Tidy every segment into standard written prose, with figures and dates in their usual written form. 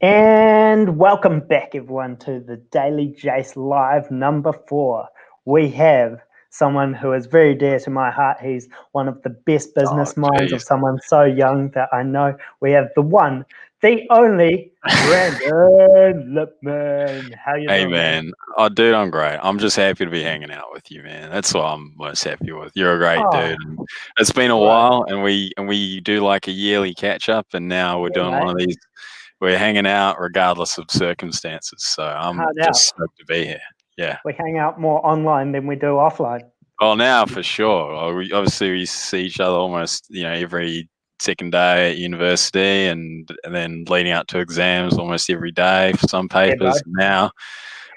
And welcome back, everyone, to the Daily Jace Live number 4. We have someone who is very dear to my heart. He's one of the best Oh, business minds of jeez. someone so young that I know. We have the one, the only, Brandon Lipman. How you Hey, doing, man? man. Oh, dude, I'm great. I'm just happy to be hanging out with you, man. That's what I'm most happy with. You're a great Oh, dude. And it's been a bro. while, and we do like a yearly catch up, and now we're Yeah, doing one mate. of these. We're hanging out regardless of circumstances. So I'm Hard just out. stoked to be here. Yeah. We hang out more online than we do offline. Oh, now for sure. Obviously, we see each other almost, every second day at university, and then leading out to exams almost every day for some Yeah, bro. papers. Now,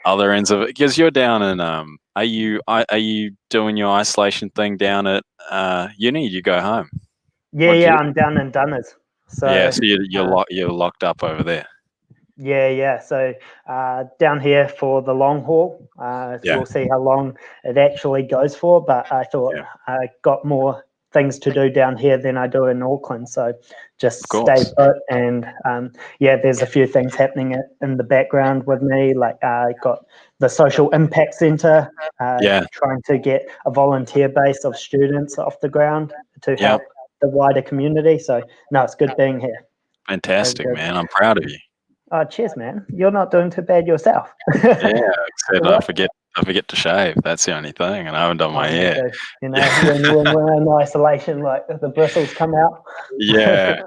other ends of it, because you're down in are you doing your isolation thing down at uni? You go home. Yeah, What do yeah, you? I'm down in Dunners. Yeah, So, so uh, you're locked up over there. yeah, yeah. So down here for the long haul, Yeah, we'll see how long it actually goes for. But I thought yeah, I got more things to do down here than I do in Auckland. So of just stay course. put. And yeah, there's a few things happening in the background with me. Like I got the Social Impact Centre, Yeah, trying to get a volunteer base of students off the ground to yeah, help the wider community. So no, it's good being here. Very fantastic, good. man. I'm proud of you. Oh, cheers, man. You're not doing too bad yourself. Yeah, except What? I forget to shave. That's the only thing, and I haven't done Oh, my me hair. too. When we're in isolation, like the bristles come out. Yeah,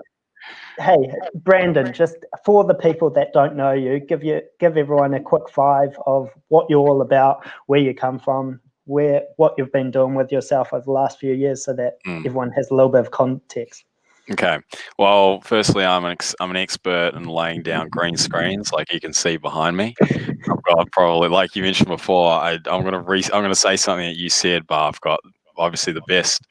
Hey, Brandon, just for the people that don't know you, give everyone a quick five of what you're all about, where you come from, what you've been doing with yourself over the last few years, so that yeah. everyone has a little bit of context. Okay. Well, firstly, I'm an expert in laying down green screens, like you can see behind me. I've got probably, like you mentioned before, I'm gonna say something that you said, but I've got obviously the best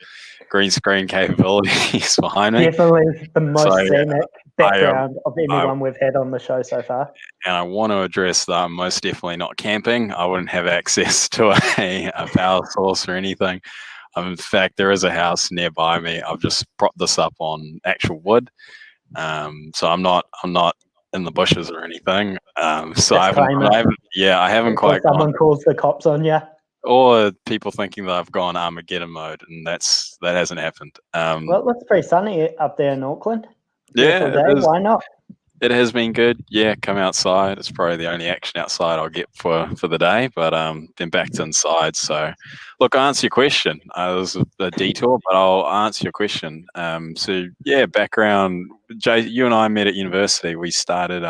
green screen capabilities behind me. Definitely the So most scenic I background of I anyone we've had on the show so far. and I want to address that I'm most definitely not camping. I wouldn't have access to a power source or anything. In fact, there is a house nearby me. I've just propped this up on actual wood. So I'm not in the bushes or anything. So Disclaimer I haven't before quite gone, someone calls the cops on you. or people thinking that I've gone Armageddon mode, and that hasn't happened. Well, it looks pretty sunny up there in Auckland. Beautiful Yeah, day. Why not? it has been good. Yeah, come outside. It's probably the only action outside I'll get for the day, but then back to inside. So, look, I answer your question. It was a detour, but I'll answer your question. So yeah, background. Jay, you and I met at university. We started.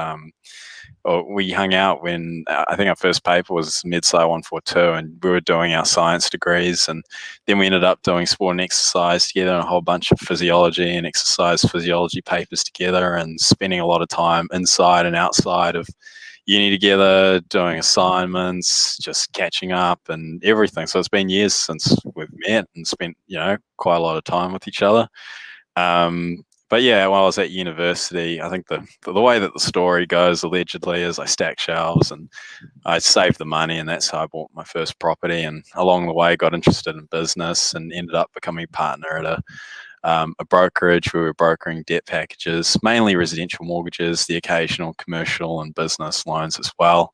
Or we hung out when I think our first paper was MedSci 142, and we were doing our science degrees, and then we ended up doing sport and exercise together, and a whole bunch of physiology and exercise physiology papers together, and spending a lot of time inside and outside of uni together, doing assignments, just catching up and everything. So it's been years since we've met and spent, quite a lot of time with each other. But yeah, while I was at university, I think the way that the story goes allegedly is I stacked shelves and I saved the money, and that's how I bought my first property. And along the way, got interested in business and ended up becoming partner at a brokerage. We were brokering debt packages, mainly residential mortgages, the occasional commercial and business loans as well.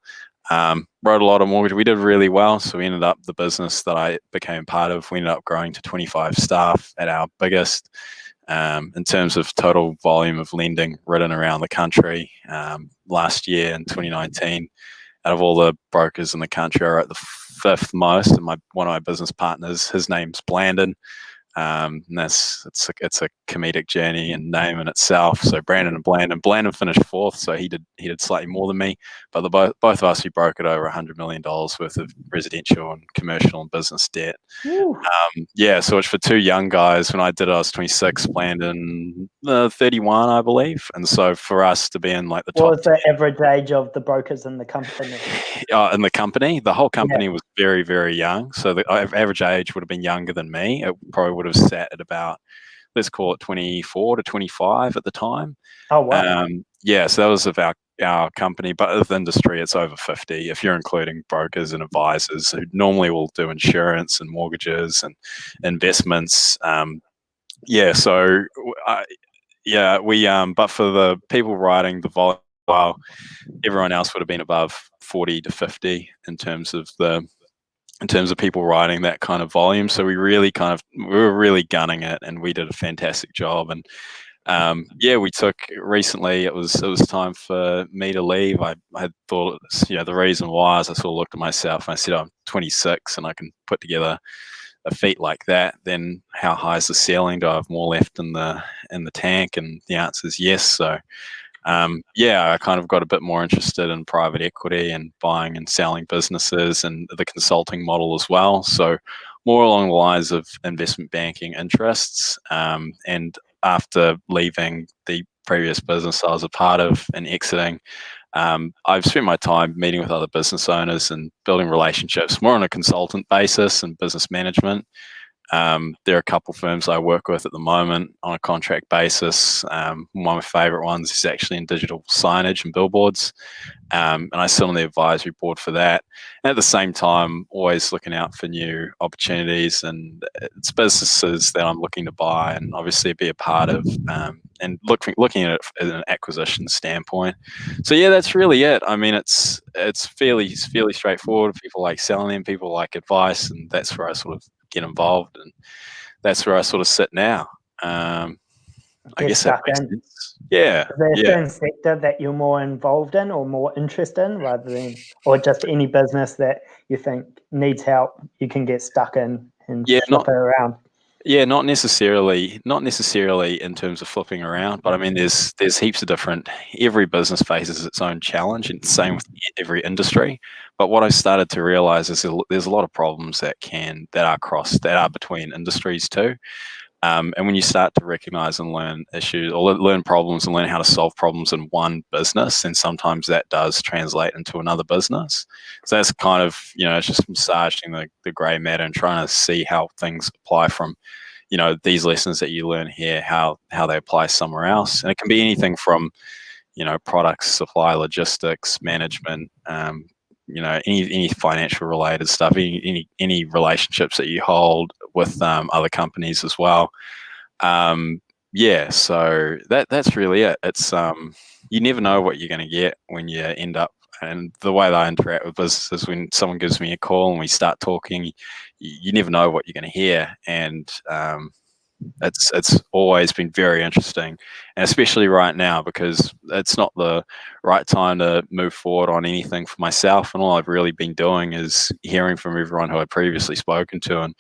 Wrote a lot of mortgage. We did really well. So we ended up, the business that I became part of, we ended up growing to 25 staff at our biggest. In terms of total volume of lending written around the country, last year in 2019, out of all the brokers in the country, are at the fifth most. And one of my business partners, his name's Blandon. And it's a comedic journey and name in itself. So Brandon and Blandon. Blandon finished fourth, so he did slightly more than me. But both of us, we brokered over $100 million worth of residential and commercial and business debt. Woo. Yeah, so it's for two young guys. When I did it, I was 26, Blandon 31, I believe. And so for us to be in like the What top was the average age of the brokers in the company? in the company, the whole Yeah. company was very, very young. So the average age would have been younger than me. It probably would have sat at about, let's call it 24 to 25 at the time. Oh, wow. Yeah, so that was of our company, but of the industry, it's over 50 if you're including brokers and advisors who normally will do insurance and mortgages and investments. Yeah, so yeah, we but for the people writing the volume while, everyone else would have been above 40 to 50 in terms of people writing that kind of volume. So we were really gunning it, and we did a fantastic job. And we took recently. It was time for me to leave. I thought, the reason why is I sort of looked at myself and I said, I'm 26 and I can put together a feat like that. Then how high is the ceiling? Do I have more left in the tank? And the answer is yes. So I kind of got a bit more interested in private equity and buying and selling businesses and the consulting model as well. So more along the lines of investment banking interests. And after leaving the previous business I was a part of and exiting, I've spent my time meeting with other business owners and building relationships more on a consultant basis and business management. There are a couple firms I work with at the moment on a contract basis. One of my favorite ones is actually in digital signage and billboards. And I sit on the advisory board for that. And at the same time, always looking out for new opportunities, and it's businesses that I'm looking to buy and obviously be a part of, and looking at it in an acquisition standpoint. So yeah, that's really it. I mean, it's fairly straightforward. People like selling them, people like advice, and that's where I sort of get involved, and that's where I sort of sit now. I guess that makes sense. Yeah. Is there a certain sector that you're more involved in or more interested in, rather than, or just any business that you think needs help, you can get stuck in and flip it around? Yeah, not necessarily in terms of flipping around, but I mean, there's heaps of different. Every business faces its own challenge, and same with every industry. But what I started to realize is there's a lot of problems that are between industries too. And when you start to recognize and learn issues or learn problems and learn how to solve problems in one business, then sometimes that does translate into another business. So that's kind of, it's just massaging the grey matter and trying to see how things apply from, these lessons that you learn here, how they apply somewhere else. And it can be anything from, products, supply, logistics, management, any financial related stuff, any relationships that you hold with other companies as well. So that's really it. It's you never know what you're going to get when you end up. And the way that I interact with businesses, when someone gives me a call and we start talking, you never know what you're going to hear. And it's always been very interesting, and especially right now, because it's not the right time to move forward on anything for myself. And all I've really been doing is hearing from everyone who I'd previously spoken to and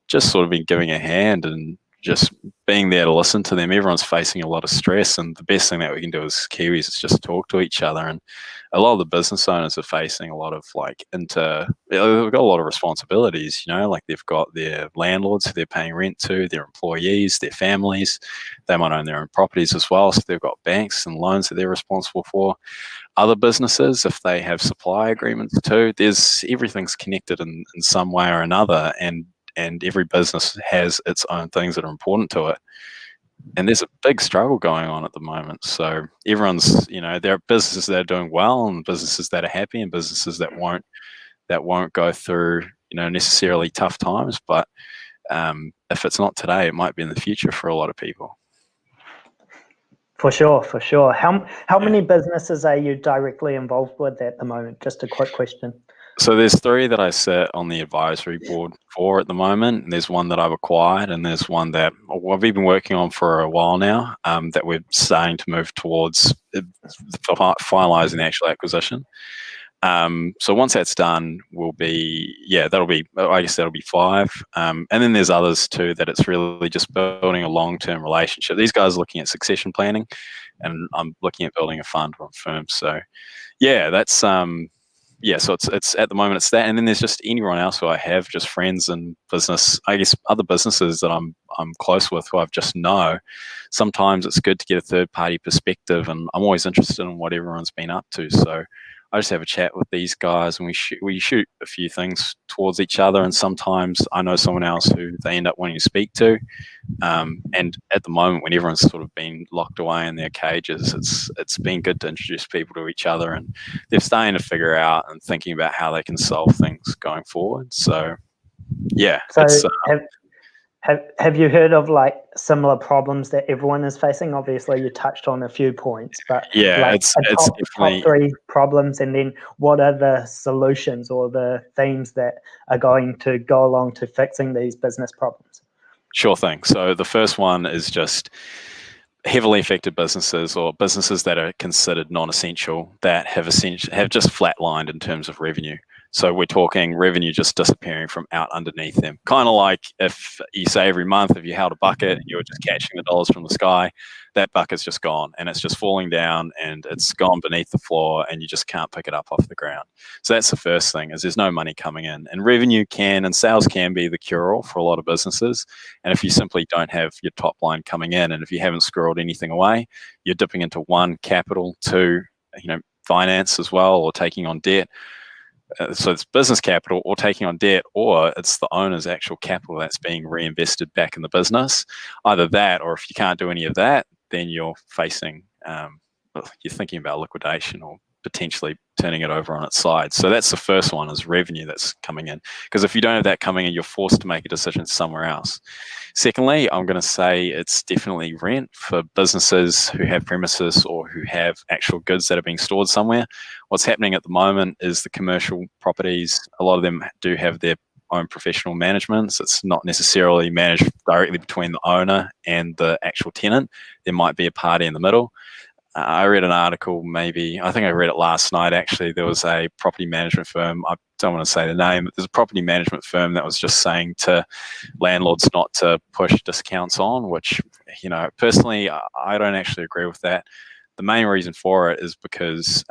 just sort of been giving a hand and just being there to listen to them. Everyone's facing a lot of stress, and the best thing that we can do as Kiwis is just talk to each other. And a lot of the business owners are facing a lot of they've got a lot of responsibilities, like they've got their landlords who they're paying rent to, their employees, their families. They might own their own properties as well, so they've got banks and loans that they're responsible for. Other businesses, if they have supply agreements too, everything's connected in some way or another, and every business has its own things that are important to it. And there's a big struggle going on at the moment. So everyone's, there are businesses that are doing well and businesses that are happy and businesses that won't go through, necessarily tough times. But if it's not today, it might be in the future for a lot of people. For sure. How many businesses are you directly involved with at the moment? Just a quick question. So there's 3 that I sit on the advisory board for at the moment. And there's one that I've acquired, and there's one that I've been working on for a while now, that we're starting to move towards finalising the actual acquisition. So once that's done, that'll be 5. And then there's others too that it's really just building a long-term relationship. These guys are looking at succession planning, and I'm looking at building a fund or a firm. So yeah, that's so it's at the moment it's that, and then there's just anyone else who I have, just friends and business, I guess other businesses that I'm close with who I've just know. Sometimes it's good to get a third party perspective, and I'm always interested in what everyone's been up to. So I just have a chat with these guys, and we shoot a few things towards each other. And sometimes I know someone else who they end up wanting to speak to. And at the moment, when everyone's sort of been locked away in their cages, it's been good to introduce people to each other, and they're starting to figure out and thinking about how they can solve things going forward. So yeah. So Have you heard of like similar problems that everyone is facing? Obviously, you touched on a few points, but Yeah, like it's top definitely three problems, and then what are the solutions or the themes that are going to go along to fixing these business problems? sure thing. So the first one is just heavily affected businesses or businesses that are considered non-essential that have just flatlined in terms of revenue. So we're talking revenue just disappearing from out underneath them. Kind of like if you say every month, if you held a bucket and you were just catching the dollars from the sky, that bucket's just gone and it's just falling down and it's gone beneath the floor and you just can't pick it up off the ground. So that's the first thing, is there's no money coming in. And revenue can and sales can be the cure-all for a lot of businesses. And if you simply don't have your top line coming in, and if you haven't squirreled anything away, you're dipping into one, capital, two, finance as well, or taking on debt. So it's business capital or taking on debt, or it's the owner's actual capital that's being reinvested back in the business. Either that, or if you can't do any of that, then you're facing, you're thinking about liquidation or potentially turning it over on its side. So that's the first one, is revenue that's coming in. Because if you don't have that coming in, you're forced to make a decision somewhere else. Secondly, I'm going to say it's definitely rent for businesses who have premises or who have actual goods that are being stored somewhere. What's happening at the moment is the commercial properties, a lot of them do have their own professional managements. It's not necessarily managed directly between the owner and the actual tenant. There might be a party in the middle. I read an article, I think I read it last night actually. There was a property management firm, I don't want to say the name, but there's a property management firm that was just saying to landlords not to push discounts on, which, personally, I don't actually agree with that. The main reason for it is because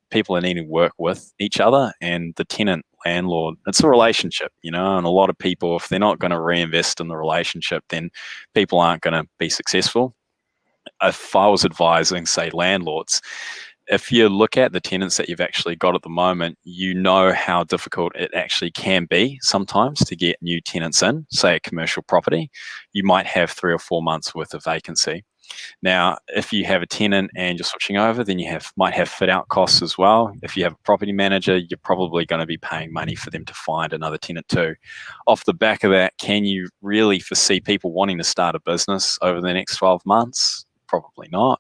people are needing to work with each other, and the tenant landlord, it's a relationship, and a lot of people, if they're not going to reinvest in the relationship, then people aren't going to be successful. If I was advising, say, landlords, if you look at the tenants that you've actually got at the moment, you know how difficult it actually can be sometimes to get new tenants in, say a commercial property. You might have 3 or 4 months worth of vacancy. Now, if you have a tenant and you're switching over, then you might have fit out costs as well. If you have a property manager, you're probably going to be paying money for them to find another tenant too. Off the back of that, can you really foresee people wanting to start a business over the next 12 months? Probably not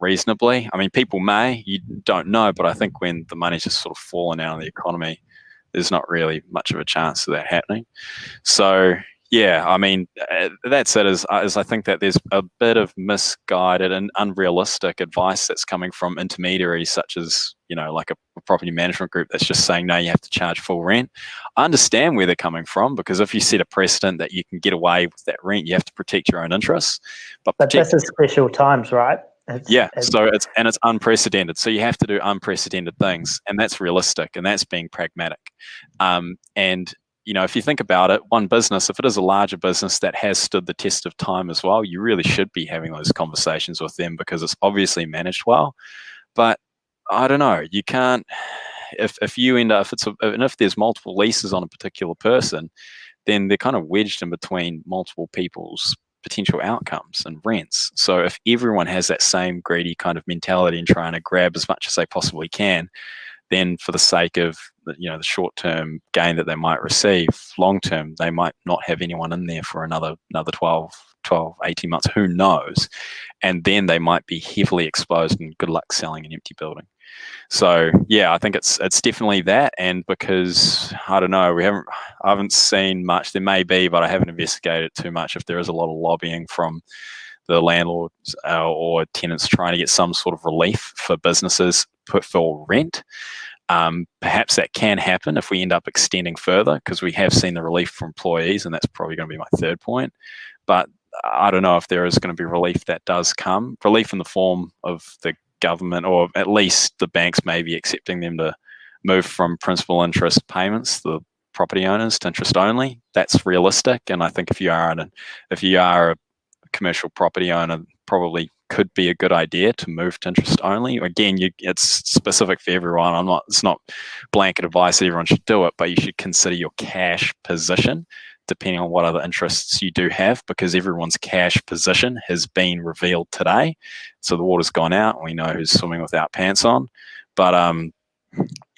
reasonably. I mean, people may, you don't know, but I think when the money's just sort of fallen out of the economy, there's not really much of a chance of that happening. So, yeah, I mean, that's it. Is I think that there's a bit of misguided and unrealistic advice that's coming from intermediaries, such as, like a property management group that's just saying, no, you have to charge full rent. I understand where they're coming from, because if you set a precedent that you can get away with that rent, you have to protect your own interests. But this is special times, right? So it's unprecedented. So you have to do unprecedented things, and that's realistic, and that's being pragmatic. And if you think about it, one business, if it is a larger business that has stood the test of time as well, you really should be having those conversations with them, because it's obviously managed well. But I don't know, you can't, if you end up, if there's multiple leases on a particular person, then they're kind of wedged in between multiple people's potential outcomes and rents. So if everyone has that same greedy kind of mentality and trying to grab as much as they possibly can, then for the sake of the short-term gain that they might receive, long-term, they might not have anyone in there for another 12, 18 months, who knows? And then they might be heavily exposed, and good luck selling an empty building. So yeah, I think it's definitely that. And because I don't know, I haven't seen much. There may be, but I haven't investigated too much if there is a lot of lobbying from the landlords or tenants trying to get some sort of relief for businesses for rent. Perhaps that can happen if we end up extending further, because we have seen the relief for employees, and that's probably going to be my third point. But I don't know if there is going to be relief that does come, relief in the form of the government, or at least the banks maybe accepting them to move from principal interest payments, the property owners, to interest only. That's realistic, and I think if you are a commercial property owner, probably could be a good idea to move to interest only. Again, it's specific for everyone. It's not blanket advice that everyone should do it, but you should consider your cash position depending on what other interests you do have, because everyone's cash position has been revealed today. So the water's gone out, and we know who's swimming without pants on. But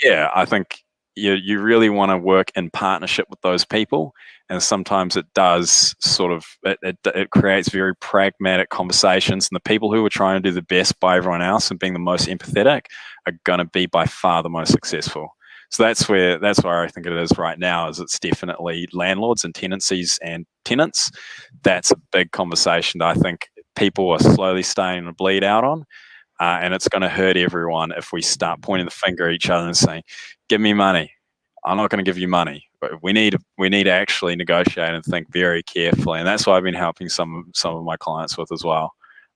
yeah, I think you really want to work in partnership with those people And sometimes it does sort of, it creates very pragmatic conversations, and the people who are trying to do the best by everyone else and being the most empathetic are going to be by far the most successful. So that's where I think it is right now, is it's definitely landlords and tenancies and tenants. That's a big conversation that I think people are slowly starting to bleed out on. And it's going to hurt everyone if we start pointing the finger at each other and saying, give me money. I'm not going to give you money. But we need to actually negotiate and think very carefully. And that's what I've been helping some of my clients with as well.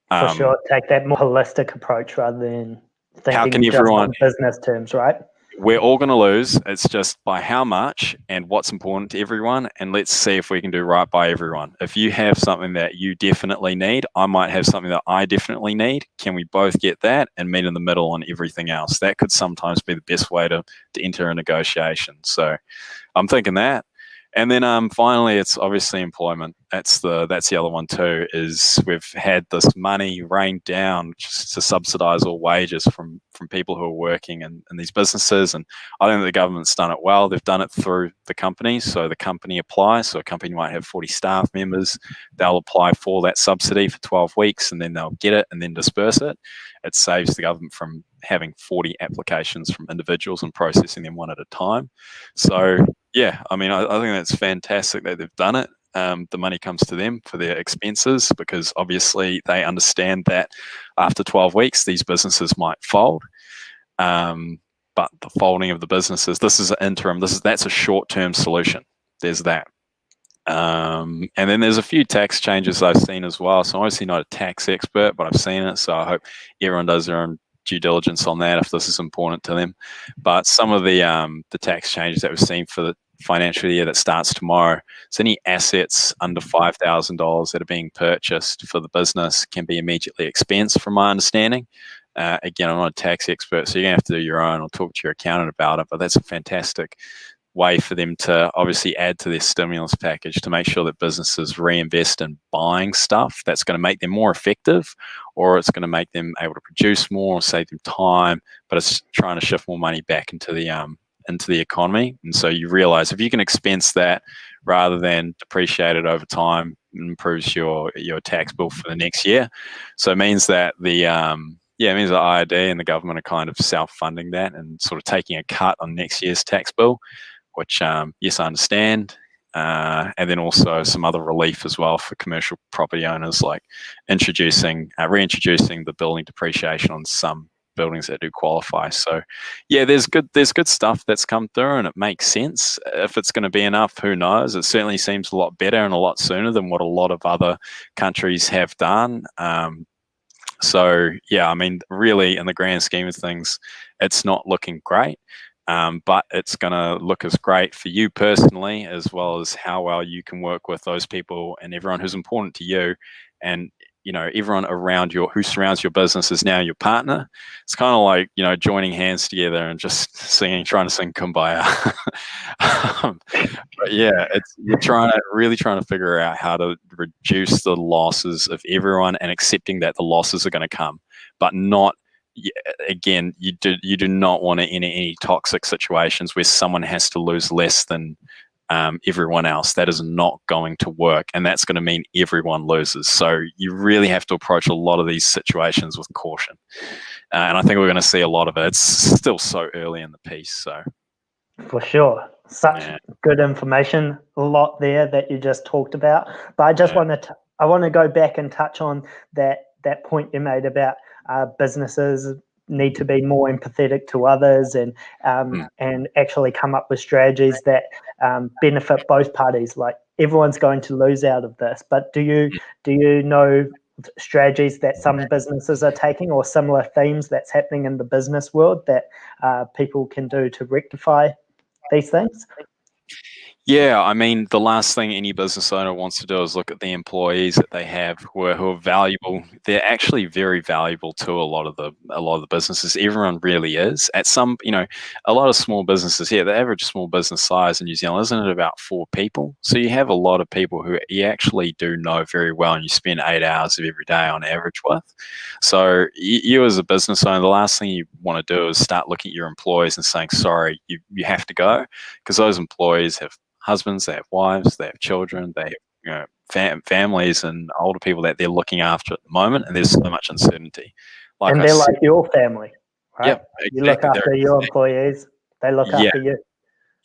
For sure, take that more holistic approach rather than thinking just on business terms, right? We're all going to lose. It's just by how much and what's important to everyone. And let's see if we can do right by everyone. If you have something that you definitely need, I might have something that I definitely need. Can we both get that and meet in the middle on everything else? That could sometimes be the best way to enter a negotiation. So I'm thinking that. And then finally, it's obviously employment. That's the other one too, is we've had this money rained down just to subsidise all wages from people who are working in these businesses. And I think the government's done it well. They've done it through the companies. So the company applies. So a company might have 40 staff members. They'll apply for that subsidy for 12 weeks, and then they'll get it and then disperse it. It saves the government from having 40 applications from individuals and processing them one at a time. So yeah, I mean, I think that's fantastic that they've done it. The money comes to them for their expenses, because obviously they understand that after 12 weeks, these businesses might fold. But the folding of the businesses, this is an interim. That's a short-term solution. There's that. And then there's a few tax changes I've seen as well. So I'm obviously not a tax expert, but I've seen it. So I hope everyone does their own due diligence on that if this is important to them. But some of the tax changes that we've seen for the financial year that starts tomorrow, so any assets under $5,000 that are being purchased for the business can be immediately expensed, from my understanding. Again, I'm not a tax expert, so you're going to have to do your own or talk to your accountant about it, but that's a fantastic way for them to obviously add to their stimulus package to make sure that businesses reinvest in buying stuff that's going to make them more effective, or it's going to make them able to produce more or save them time, but it's trying to shift more money back into the economy. And so you realize if you can expense that rather than depreciate it over time, it improves your tax bill for the next year. So it means that it means the IRD and the government are kind of self-funding that and sort of taking a cut on next year's tax bill, which, yes, I understand. And then also some other relief as well for commercial property owners, like reintroducing the building depreciation on some buildings that do qualify. So yeah, there's good stuff that's come through, and it makes sense. If it's going to be enough, who knows? It certainly seems a lot better and a lot sooner than what a lot of other countries have done. So yeah, I mean, really, in the grand scheme of things, it's not looking great. But it's going to look as great for you personally, as well as how well you can work with those people and everyone who's important to you. And, everyone around who surrounds your business is now your partner. It's kind of like, joining hands together and just trying to sing Kumbaya. But yeah, you're really trying to figure out how to reduce the losses of everyone, and accepting that the losses are going to come, but not, again, you do not want to enter any toxic situations where someone has to lose less than everyone else. That is not going to work, and that's going to mean everyone loses. So you really have to approach a lot of these situations with caution, and I think we're going to see a lot of it. It's still so early in the piece. So for sure, such good information, a lot there that you just talked about. But I just want to go back and touch on that point you made about businesses need to be more empathetic to others and actually come up with strategies that benefit both parties. Like, everyone's going to lose out of this, but do you know strategies that some businesses are taking, or similar themes that's happening in the business world that people can do to rectify these things? Yeah, I mean, the last thing any business owner wants to do is look at the employees that they have who are valuable. They're actually very valuable to a lot of the businesses. Everyone really is. At some, a lot of small businesses here, the average small business size in New Zealand, isn't it about 4 people? So you have a lot of people who you actually do know very well, and you spend 8 hours of every day on average with. So you as a business owner, the last thing you want to do is start looking at your employees and saying, sorry, you have to go, because those employees have husbands, they have wives, they have children, they have families and older people that they're looking after at the moment, and there's so much uncertainty. And they're like your family, right? Yep, You look exactly. after your employees, they look Yeah. after you.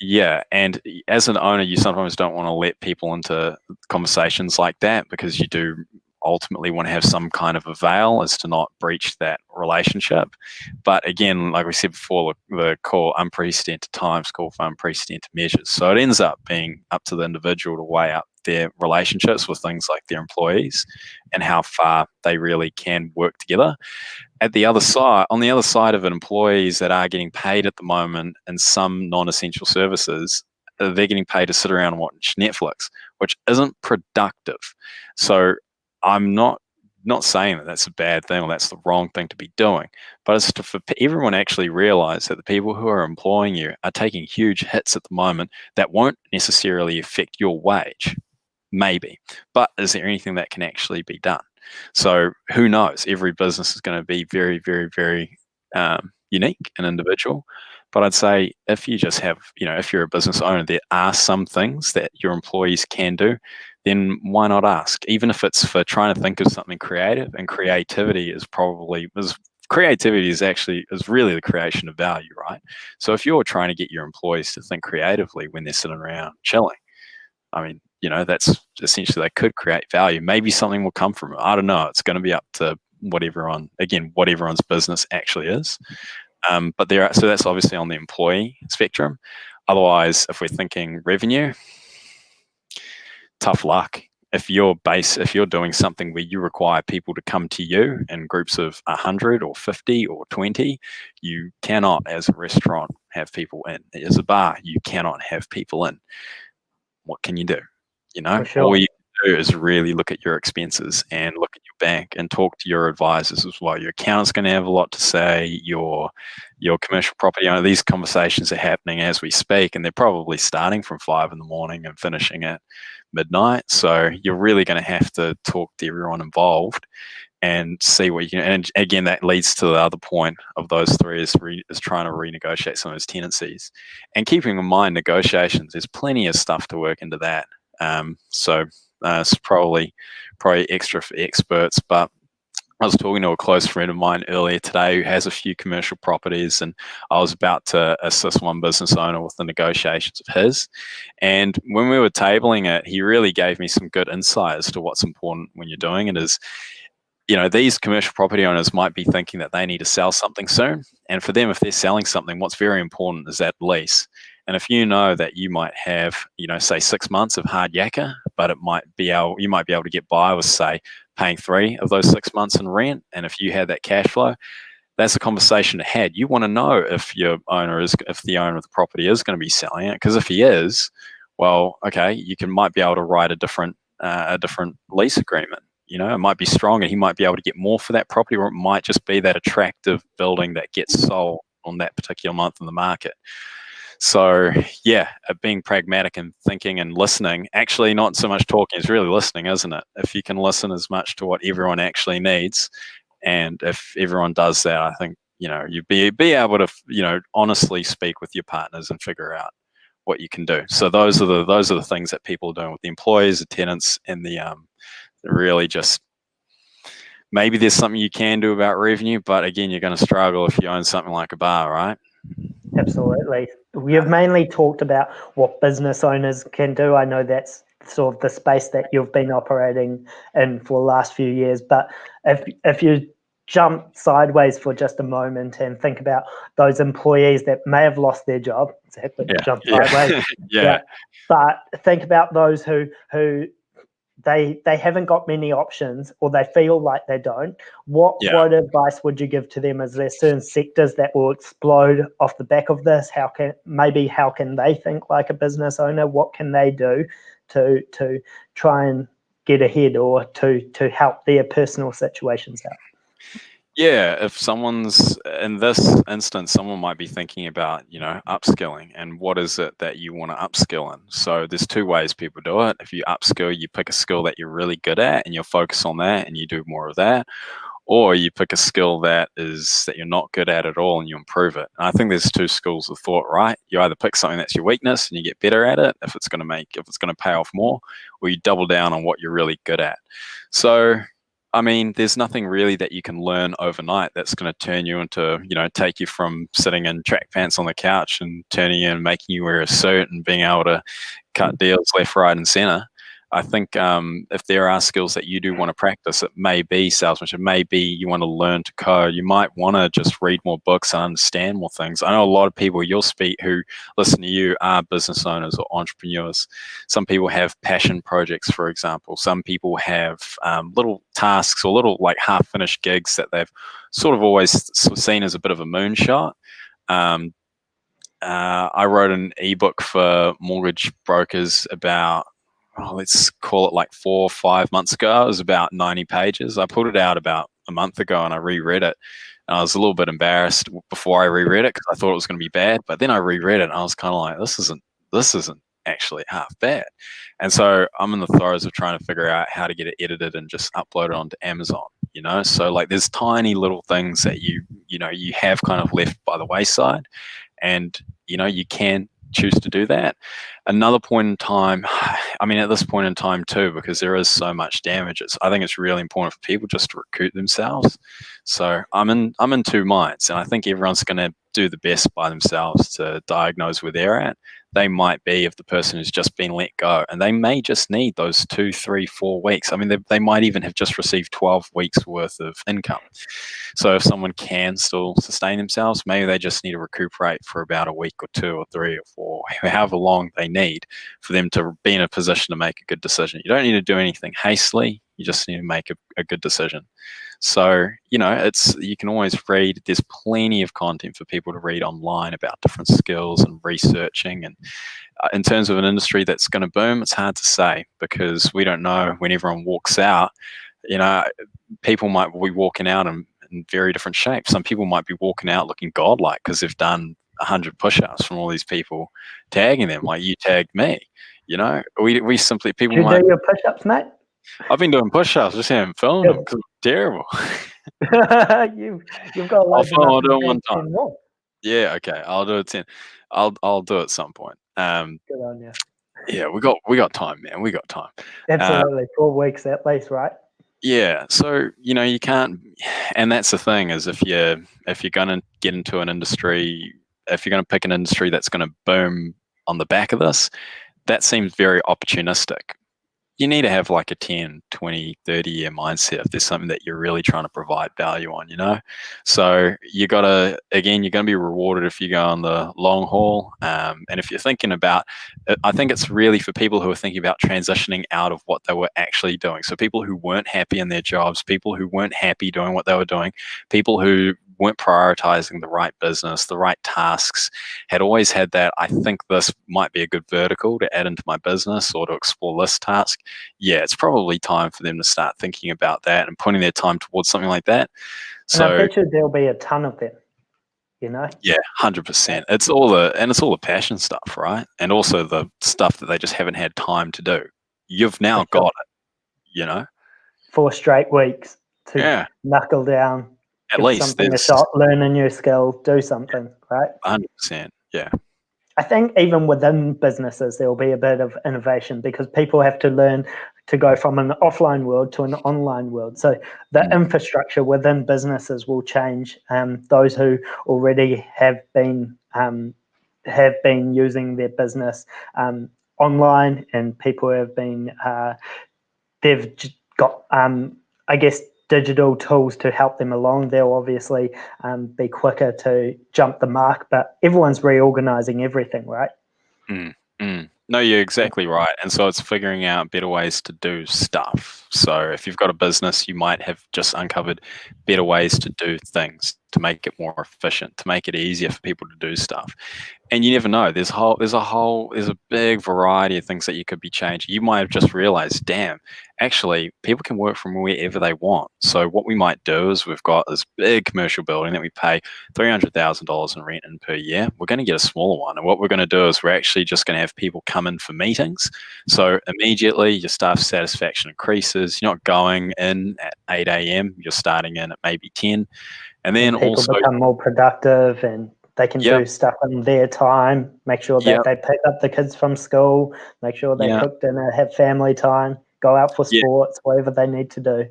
Yeah, and as an owner, you sometimes don't want to let people into conversations like that, because you do ultimately want to have some kind of a veil as to not breach that relationship. But again, like we said before, the call unprecedented times call for unprecedented measures. So it ends up being up to the individual to weigh up their relationships with things like their employees and how far they really can work together. On the other side of it, employees that are getting paid at the moment in some non-essential services, they're getting paid to sit around and watch Netflix, which isn't productive. So I'm not saying that that's a bad thing or that's the wrong thing to be doing, but it's for everyone to actually realize that the people who are employing you are taking huge hits at the moment that won't necessarily affect your wage, maybe, but is there anything that can actually be done? So who knows? Every business is going to be very, very, very unique and individual. But I'd say if you just have, if you're a business owner, there are some things that your employees can do, then why not ask? Even if it's for trying to think of something creative, and creativity is really the creation of value, right? So if you're trying to get your employees to think creatively when they're sitting around chilling, I mean, that's essentially, they could create value. Maybe something will come from it. I don't know. It's going to be up to what everyone's business actually is. But so that's obviously on the employee spectrum. Otherwise, if we're thinking revenue, tough luck. If you're doing something where you require people to come to you in groups of 100 or 50 or 20, you cannot, as a restaurant, have people in. As a bar, you cannot have people in. What can you do? For sure. All you can do is really look at your expenses and look at your bank and talk to your advisors as well. Your accountant's going to have a lot to say. Your commercial property owner. These conversations are happening as we speak, and they're probably starting from 5 a.m. and finishing at midnight. So you're really going to have to talk to everyone involved and see what you can. And again, that leads to the other point of those three is trying to renegotiate some of those tenancies, and keeping in mind negotiations. There's plenty of stuff to work into that. So it's probably extra for experts. But I was talking to a close friend of mine earlier today who has a few commercial properties, and I was about to assist one business owner with the negotiations of his. And when we were tabling it, he really gave me some good insight as to what's important when you're doing it. Is these commercial property owners might be thinking that they need to sell something soon. And for them, if they're selling something, what's very important is that lease. And if you know that you might have, say 6 months of hard yakka, but you might be able to get by with, say, paying 3 of those 6 months in rent. And if you had that cash flow, that's a conversation to have. You want to know if the owner of the property is going to be selling it. Because if he is, well, okay, you might be able to write a different lease agreement. It might be strong, and he might be able to get more for that property, or it might just be that attractive building that gets sold on that particular month in the market. So yeah, being pragmatic and thinking and listening, actually not so much talking, it's really listening, isn't it? If you can listen as much to what everyone actually needs, and if everyone does that, I think, you'd be able to, honestly speak with your partners and figure out what you can do. So those are the things that people are doing with the employees, the tenants, and the really just, maybe there's something you can do about revenue, but again, you're going to struggle if you own something like a bar, right? Absolutely. We have mainly talked about what business owners can do. I know that's sort of the space that you've been operating in for the last few years. But if you jump sideways for just a moment and think about those employees that may have lost their job, exactly, jump sideways. Yeah. But think about those who they haven't got many options, or they feel like they don't. What advice would you give to them? Is there certain sectors that will explode off the back of this? How can they think like a business owner? What can they do to try and get ahead, or to help their personal situations out? Yeah, if someone's, in this instance, someone might be thinking about, upskilling, and what is it that you want to upskill in. So there's 2 ways people do it. If you upskill, you pick a skill that you're really good at and you'll focus on that and you do more of that. or you pick a skill that you're not good at all and you improve it. And I think there's two schools of thought, right? You either pick something that's your weakness and you get better at it if it's going to pay off more, or you double down on what you're really good at. So I mean, there's nothing really that you can learn overnight that's going to turn you into, take you from sitting in track pants on the couch and turning you and making you wear a suit and being able to cut deals left, right, and center. I think if there are skills that you do want to practice, it may be salesmanship, it may be you want to learn to code. You might want to just read more books and understand more things. I know a lot of people you'll speak who listen to you are business owners or entrepreneurs. Some people have passion projects, for example. Some people have little tasks or little like half-finished gigs that they've sort of always seen as a bit of a moonshot. I wrote an ebook for mortgage brokers about, let's call it like 4 or 5 months ago. It was about 90 pages. I put it out about a month ago and I reread it. And I was a little bit embarrassed before I reread it because I thought it was going to be bad. But then I reread it and I was kind of like, this isn't actually half bad. And so I'm in the throes of trying to figure out how to get it edited and just upload it onto Amazon. So like there's tiny little things that you have kind of left by the wayside, and you can choose to do that. Another point in time, I mean, at this point in time too, because there is so much damage, I think it's really important for people just to recruit themselves. So I'm in two minds, and I think everyone's going to do the best by themselves to diagnose where they're at. They might be if the person has just been let go, and they may just need those 2, 3, 4 weeks. I mean, they might even have just received 12 weeks worth of income. So if someone can still sustain themselves, maybe they just need to recuperate for about a week or 2 or 3 or 4, however long they need for them to be in a position to make a good decision. You don't need to do anything hastily. You just need to make a good decision. So, you can always read. There's plenty of content for people to read online about different skills and researching. And in terms of an industry that's going to boom, it's hard to say because we don't know when everyone walks out. People might be walking out in very different shapes. Some people might be walking out looking godlike because they've done 100 push-ups from all these people tagging them, like you tagged me. We simply people. Did you do your push-ups, mate? I've been doing push-ups, just haven't filmed them because it's terrible. You've got. I'll do it one time. Yeah, okay. I'll do it 10. I'll do it at some point. Good on you. Yeah, we got time, man. We got time. Absolutely, 4 weeks at least, right? Yeah. So you can't, and that's the thing is if you're going to get into an industry, if you're going to pick an industry that's going to boom on the back of this, that seems very opportunistic. You need to have like a 10, 20, 30-year mindset if there's something that you're really trying to provide value on, So you're going to be rewarded if you go on the long haul. And if you're thinking about, I think it's really for people who are thinking about transitioning out of what they were actually doing. So people who weren't happy in their jobs, people who weren't happy doing what they were doing, people who weren't prioritizing the right business, the right tasks, had always had that, I think this might be a good vertical to add into my business or to explore this task. Yeah, it's probably time for them to start thinking about that and putting their time towards something like that. So and I bet you there'll be a ton of them, Yeah, 100%. It's all the passion stuff, right? And also the stuff that they just haven't had time to do. You've now got it, 4 straight weeks to knuckle down. At least something a shot, learn a new skill, do something, right? 100%, yeah. I think even within businesses, there will be a bit of innovation because people have to learn to go from an offline world to an online world. So the infrastructure within businesses will change. Those who already have been using their business online, and people have been they've got I guess digital tools to help them along. They'll obviously be quicker to jump the mark, but everyone's reorganizing everything, right? No, you're exactly right. And so it's figuring out better ways to do stuff. So if you've got a business, you might have just uncovered better ways to do things to make it more efficient, to make it easier for people to do stuff. And you never know. There's a big variety of things that you could be changing. You might have just realized, damn, actually, people can work from wherever they want. So what we might do is we've got this big commercial building that we pay $300,000 in rent in per year. We're going to get a smaller one, and what we're going to do is we're actually just going to have people come in for meetings. So immediately your staff satisfaction increases. You're not going in at 8 a.m. You're starting in at maybe 10, and then people also become more productive and they can do stuff in their time, make sure that they pick up the kids from school, make sure they cook dinner, have family time, go out for sports, whatever they need to do.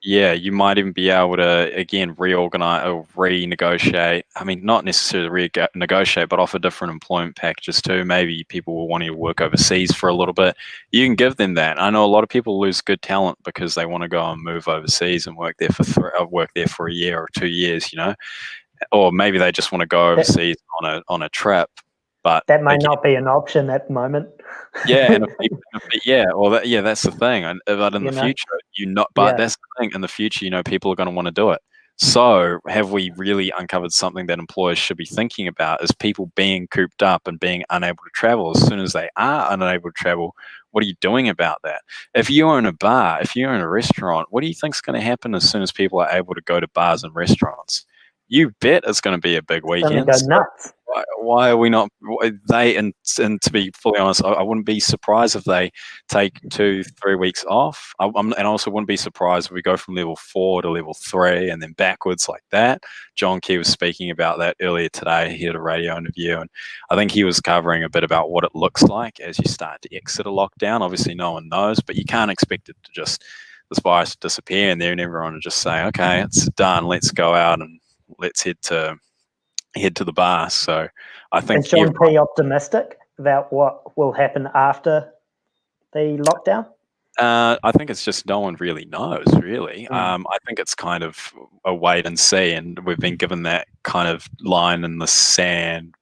Yeah, you might even be able to, again, reorganize or renegotiate. I mean, not necessarily renegotiate, but offer different employment packages too. Maybe people will want to work overseas for a little bit. You can give them that. I know a lot of people lose good talent because they want to go and move overseas and work there for a year or 2 years, or maybe they just want to go overseas on a trip. But that may not be an option at the moment. That's the thing. But in the future, that's the thing. In the future, people are going to want to do it. So, have we really uncovered something that employers should be thinking about? Is people being cooped up and being unable to travel? As soon as they are unable to travel, what are you doing about that? If you own a bar, if you own a restaurant, what do you think is going to happen as soon as people are able to go to bars and restaurants? You bet it's going to be a big weekend. It's going to go nuts. Why are we not? And to be fully honest, I wouldn't be surprised if they take 2-3 weeks off. And I also wouldn't be surprised if we go from level 4 to level 3 and then backwards like that. John Key was speaking about that earlier today. He had a radio interview, and I think he was covering a bit about what it looks like as you start to exit a lockdown. Obviously, no one knows, but you can't expect it to just this virus to disappear and then everyone will just say, "Okay, it's done. Let's go out and let's head to the bar." So I think is John P optimistic about what will happen after the lockdown? I think it's just no one really knows, really. I think it's kind of a wait and see, and we've been given that kind of line in the sand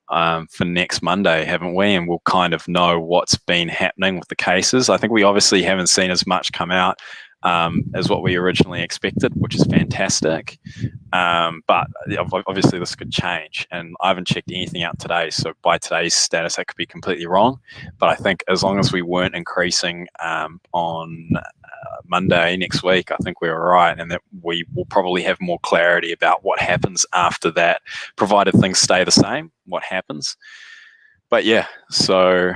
for next Monday, haven't we? And we'll kind of know what's been happening with the cases. I think we obviously haven't seen as much come out as what we originally expected, which is fantastic. But obviously this could change, and I haven't checked anything out today. So by today's status, that could be completely wrong. But I think as long as we weren't increasing on Monday next week, I think we're all right, and that we will probably have more clarity about what happens after that, provided things stay the same, what happens. But yeah, so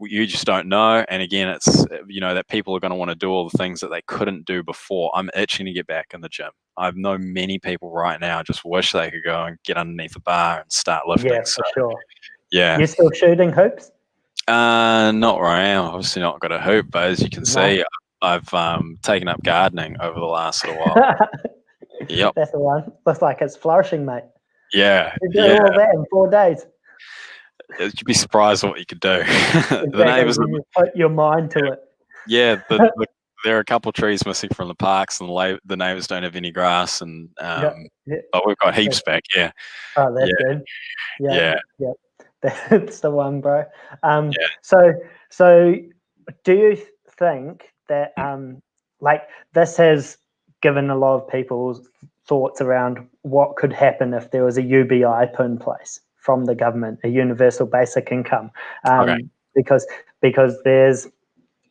you just don't know. And again, it's, that people are going to want to do all the things that they couldn't do before. I'm itching to get back in the gym. I know many people right now just wish they could go and get underneath the bar and start lifting. Yeah, for sure. Yeah. You're still shooting hoops? Not where I am. Obviously not got a hoop, but as you can see, I've taken up gardening over the last little while. Yep. That's the one. Looks like it's flourishing, mate. Yeah. You do all that in 4 days. You'd be surprised what you could do. Exactly, the neighbors, when you put your mind to it. Yeah, there are a couple of trees missing from the parks, and the neighbors don't have any grass, and but we've got heaps back. Yeah. Oh, that's good. Yeah. That's the one, bro. So do you think that this has given a lot of people's thoughts around what could happen if there was a UBI put in place from the government, a universal basic income? Because there's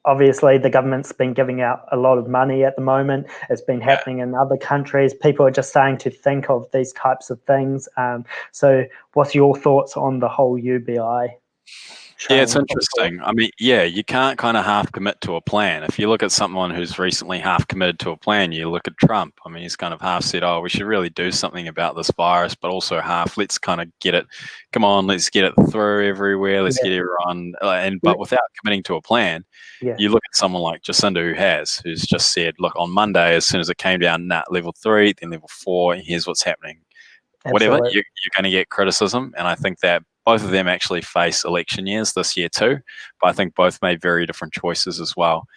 obviously the government's been giving out a lot of money at the moment. It's been happening in other countries. People are just starting to think of these types of things. So what's your thoughts on the whole UBI? Yeah, it's interesting. I mean, you can't kind of half commit to a plan. If you look at someone who's recently half committed to a plan, you look at Trump. I mean, he's kind of half said, "Oh, we should really do something about this virus," but also half, let's kind of get it. Come on, let's get it through everywhere. Let's get everyone. But without committing to a plan, you look at someone like Jacinda, who's just said, "Look, on Monday, as soon as it came down, level 3, then level 4, and here's what's happening." Absolutely. Whatever, you're going to get criticism, and I think that both of them actually face election years this year too, but I think both made very different choices as well.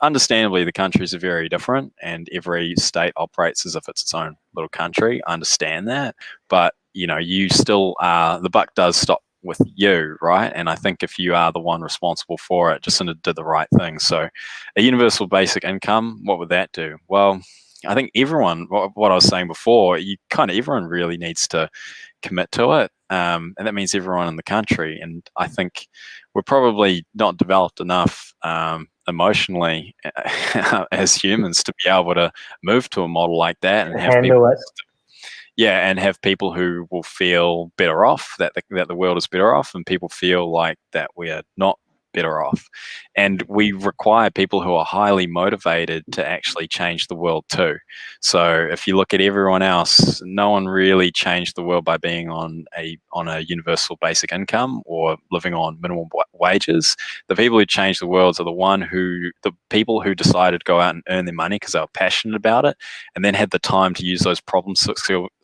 Understandably, the countries are very different, and every state operates as if it's its own little country. I understand that, but you still are, the buck does stop with you, right? And I think if you are the one responsible for it, Jacinda did the right thing. So a universal basic income, what would that do? Well, I think everyone, what I was saying before, everyone really needs to commit to it. And that means everyone in the country. And I think we're probably not developed enough emotionally as humans to be able to move to a model like that and have handle people, it. and have people who will feel better off, that the world is better off, and people feel like that we are not better off. And we require people who are highly motivated to actually change the world too. So if you look at everyone else, no one really changed the world by being on a universal basic income or living on minimum wages. The people who changed the world are the people who decided to go out and earn their money because they were passionate about it, and then had the time to use those problem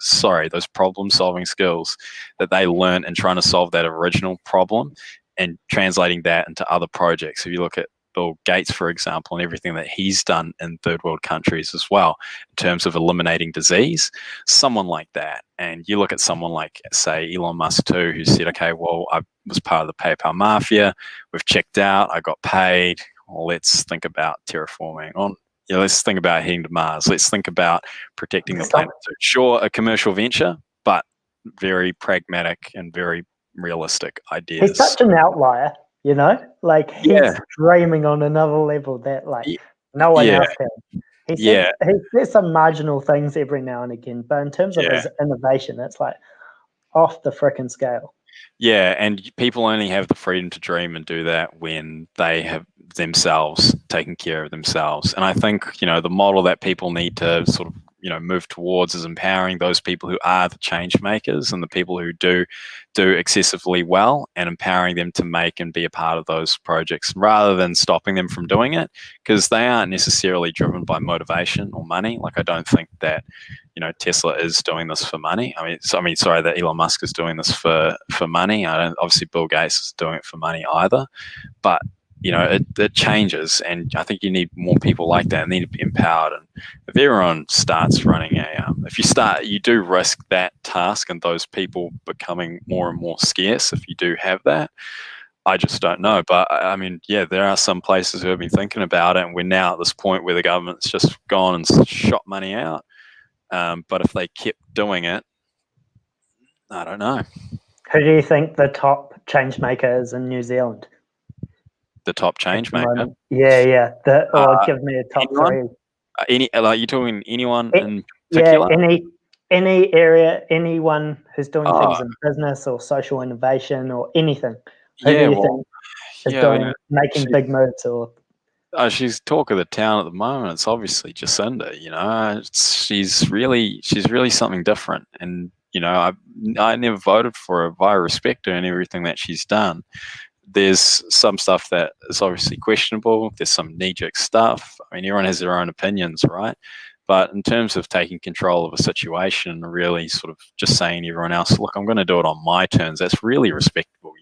solving skills that they learned in trying to solve that original problem and translating that into other projects. If you look at Bill Gates, for example, and everything that he's done in third world countries as well, in terms of eliminating disease, someone like that. And you look at someone like, say, Elon Musk too, who said, okay, well, I was part of the PayPal mafia, we've checked out, I got paid, well, let's think about terraforming on. Let's think about heading to Mars. Let's think about protecting the planet. So sure, a commercial venture, but very pragmatic and very realistic ideas. He's such an outlier, like he's dreaming on another level that no one else can. He says some marginal things every now and again, but in terms of his innovation, it's like off the frickin' scale. Yeah, and people only have the freedom to dream and do that when they have themselves taken care of themselves. And I think, the model that people need to sort of, move towards is empowering those people who are the change makers and the people who do excessively well, and empowering them to make and be a part of those projects rather than stopping them from doing it, because they aren't necessarily driven by motivation or money. Like, I don't think that Tesla is doing this for money. Sorry, that Elon Musk is doing this for money. Obviously Bill Gates is doing it for money either, but it changes, and I think you need more people like that and need to be empowered. And if everyone starts running you do risk that task and those people becoming more and more scarce if you do have that. I just don't know. But there are some places who have been thinking about it, and we're now at this point where the government's just gone and shot money out. But if they kept doing it, I don't know. Who do you think the top change maker is in New Zealand? The top change maker? Yeah. Give me a top anyone? three. You talking anyone in particular? Yeah, any area, anyone who's doing things in business or social innovation or anything. Who do you think is making big moves? Or she's talk of the town at the moment. It's obviously Jacinda. She's really something different. And I never voted for her, but I respect her and everything that she's done. There's some stuff that is obviously questionable. There's some knee-jerk stuff. Everyone has their own opinions, right? But in terms of taking control of a situation and really sort of just saying to everyone else, look, I'm going to do it on my terms, that's really respectable,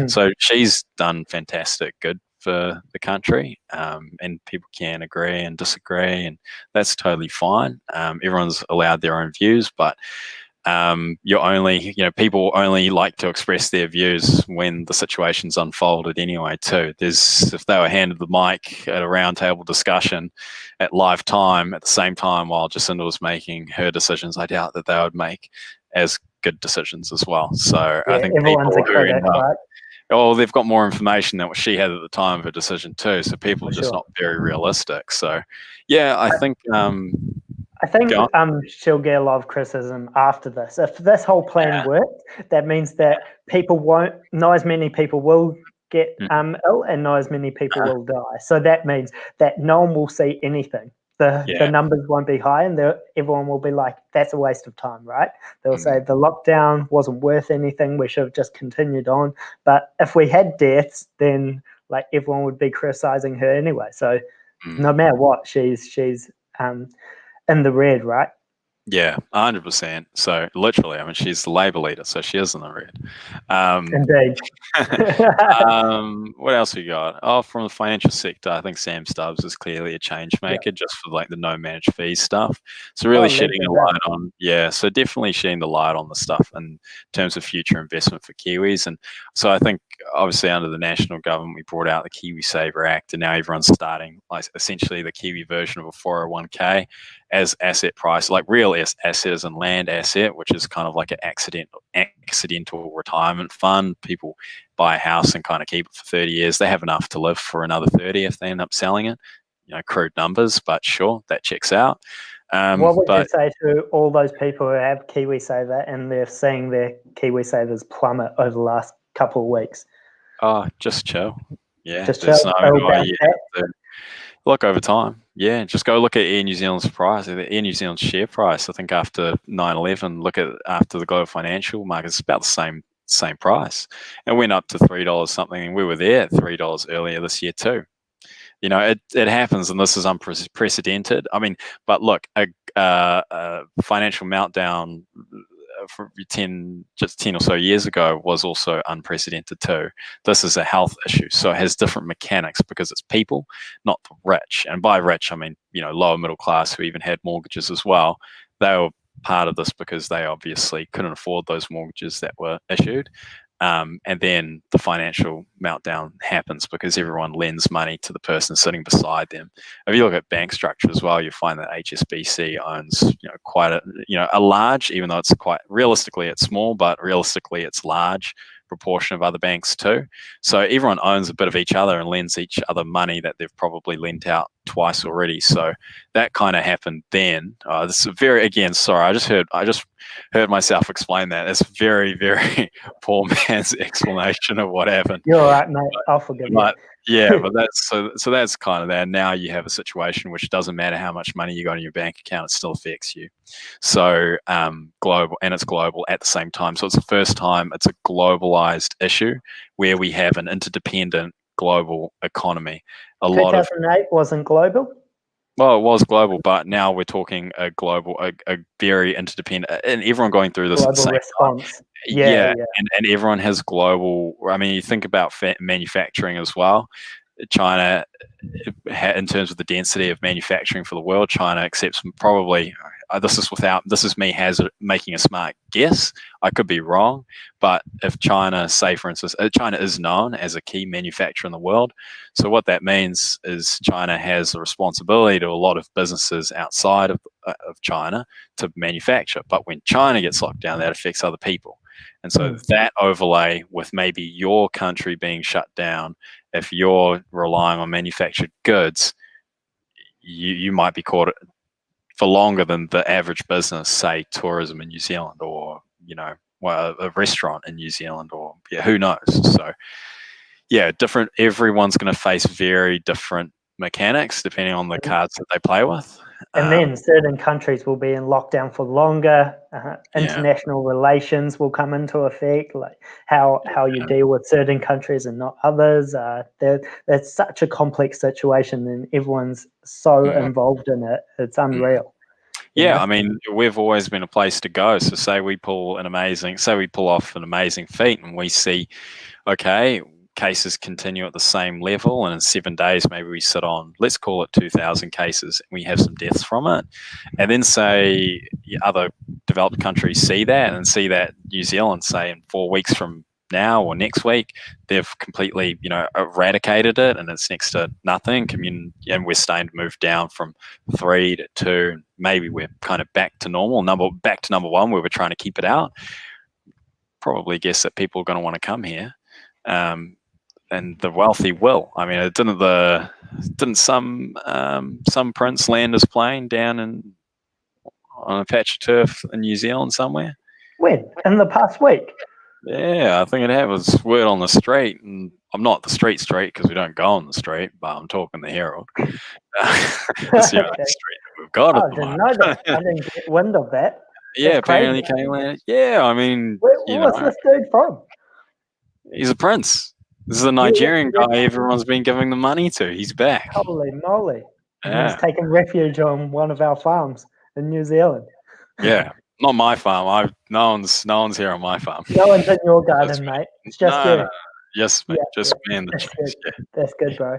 So she's done fantastic good for the country, and people can agree and disagree, and that's totally fine. Everyone's allowed their own views, but people only like to express their views when the situation's unfolded anyway too. If they were handed the mic at a roundtable discussion at live time at the same time while Jacinda was making her decisions, I doubt that they would make as good decisions as well. So I think people they've got more information than what she had at the time of her decision too. So people are just not very realistic. So I think she'll get a lot of criticism after this. If this whole plan worked, that means that not as many people will get ill, and not as many people will die. So that means that no one will see anything. The numbers won't be high, and everyone will be like, that's a waste of time, right? They'll say the lockdown wasn't worth anything, we should have just continued on. But if we had deaths, then everyone would be criticizing her anyway. So no matter what, she's in the red, right? Yeah, 100%. So literally, she's the Labour leader, so she is in the red. Indeed. What else we got? Oh, from the financial sector, I think Sam Stubbs is clearly a change maker just for like the no managed fees stuff. So really shedding a light on, so definitely shedding the light on the stuff in terms of future investment for Kiwis. And so I think obviously under the national government, we brought out the Kiwi Saver Act, and now everyone's starting like essentially the Kiwi version of a 401k as asset price, like real asset as in land asset, which is kind of like an accidental retirement fund. People buy a house and kind of keep it for 30 years. They have enough to live for another 30 if they end up selling it. Crude numbers, but sure, that checks out. What would you say to all those people who have KiwiSaver and they're seeing their KiwiSavers plummet over the last couple of weeks? Oh, just chill. Yeah, just there's chill. Look over time. Yeah, just go look at Air New Zealand's price, Air New Zealand's share price. I think after 9/11, look at after the global financial market, it's about the same price. It went up to $3 something, and we were there at $3 earlier this year too. It happens, and this is unprecedented. I mean, but look, a financial meltdown for 10 or so years ago was also unprecedented too. This is a health issue, so it has different mechanics because it's people, not the rich. And by rich, I mean lower middle class who even had mortgages as well. They were part of this because they obviously couldn't afford those mortgages that were issued. And then the financial meltdown happens because everyone lends money to the person sitting beside them. If you look at bank structure as well, you find that HSBC owns quite a large, even though it's quite realistically it's small, but realistically it's large proportion of other banks too. So everyone owns a bit of each other and lends each other money that they've probably lent out twice already. So that kind of happened then. This is sorry, I just heard myself explain that. It's very, very poor man's explanation of what happened. You're all right, mate. I'll forgive you. Yeah, but that's so that's kind of there. Now you have a situation which doesn't matter how much money you got in your bank account, it still affects you. So global, and it's global at the same time. So it's the first time it's a globalized issue where we have an interdependent global economy. 2008 wasn't global? Well, it was global, but now we're talking a very interdependent, and everyone going through this global at the same response. time. Yeah. And everyone has global. I mean, you think about manufacturing as well. China, in terms of the density of manufacturing for the world, China accepts probably. This is me making a smart guess. I could be wrong, but if China, say for instance, China is known as a key manufacturer in the world. So what that means is China has a responsibility to a lot of businesses outside of China to manufacture. But when China gets locked down, that affects other people. And so that overlay with maybe your country being shut down, if you're relying on manufactured goods, you might be caught for longer than the average business, say tourism in New Zealand, or a restaurant in New Zealand, or who knows. So different. Everyone's going to face very different mechanics depending on the cards that they play with. And then certain countries will be in lockdown for longer. International relations will come into effect, like how you deal with certain countries and not others. That's such a complex situation, and everyone's so involved in it. It's unreal. Yeah, I mean, we've always been a place to go. So say we pull off an amazing feat, and we see, okay, cases continue at the same level, and in 7 days maybe we sit on, let's call it 2,000 cases, and we have some deaths from it. And then say other developed countries see that, and see that New Zealand, say in 4 weeks from now or next week, they've completely eradicated it, and it's next to nothing. And we're starting to move down from 3 to 2, and maybe we're kind of back to normal, back to number 1 where we're trying to keep it out. Probably guess that people are going to want to come here. And the wealthy will. I mean, didn't some prince land his plane down on a patch of turf in New Zealand somewhere? When? In the past week? Yeah, I think it was word on the street, and I'm not the street because we don't go on the street, but I'm talking the Herald. That's the only street that we've got at the moment. I didn't know that. I didn't get wind of that. Yeah, apparently came land. Yeah, I mean, what's this dude from? He's a prince. This is a Nigerian guy everyone's been giving the money to. He's back. Holy moly. Yeah. He's taking refuge on one of our farms in New Zealand. Yeah. Not my farm. No one's here on my farm. No one's in your garden, mate. It's just you. Yes, mate. Yeah, Just me and the that's good. cheese. Yeah. That's good, bro.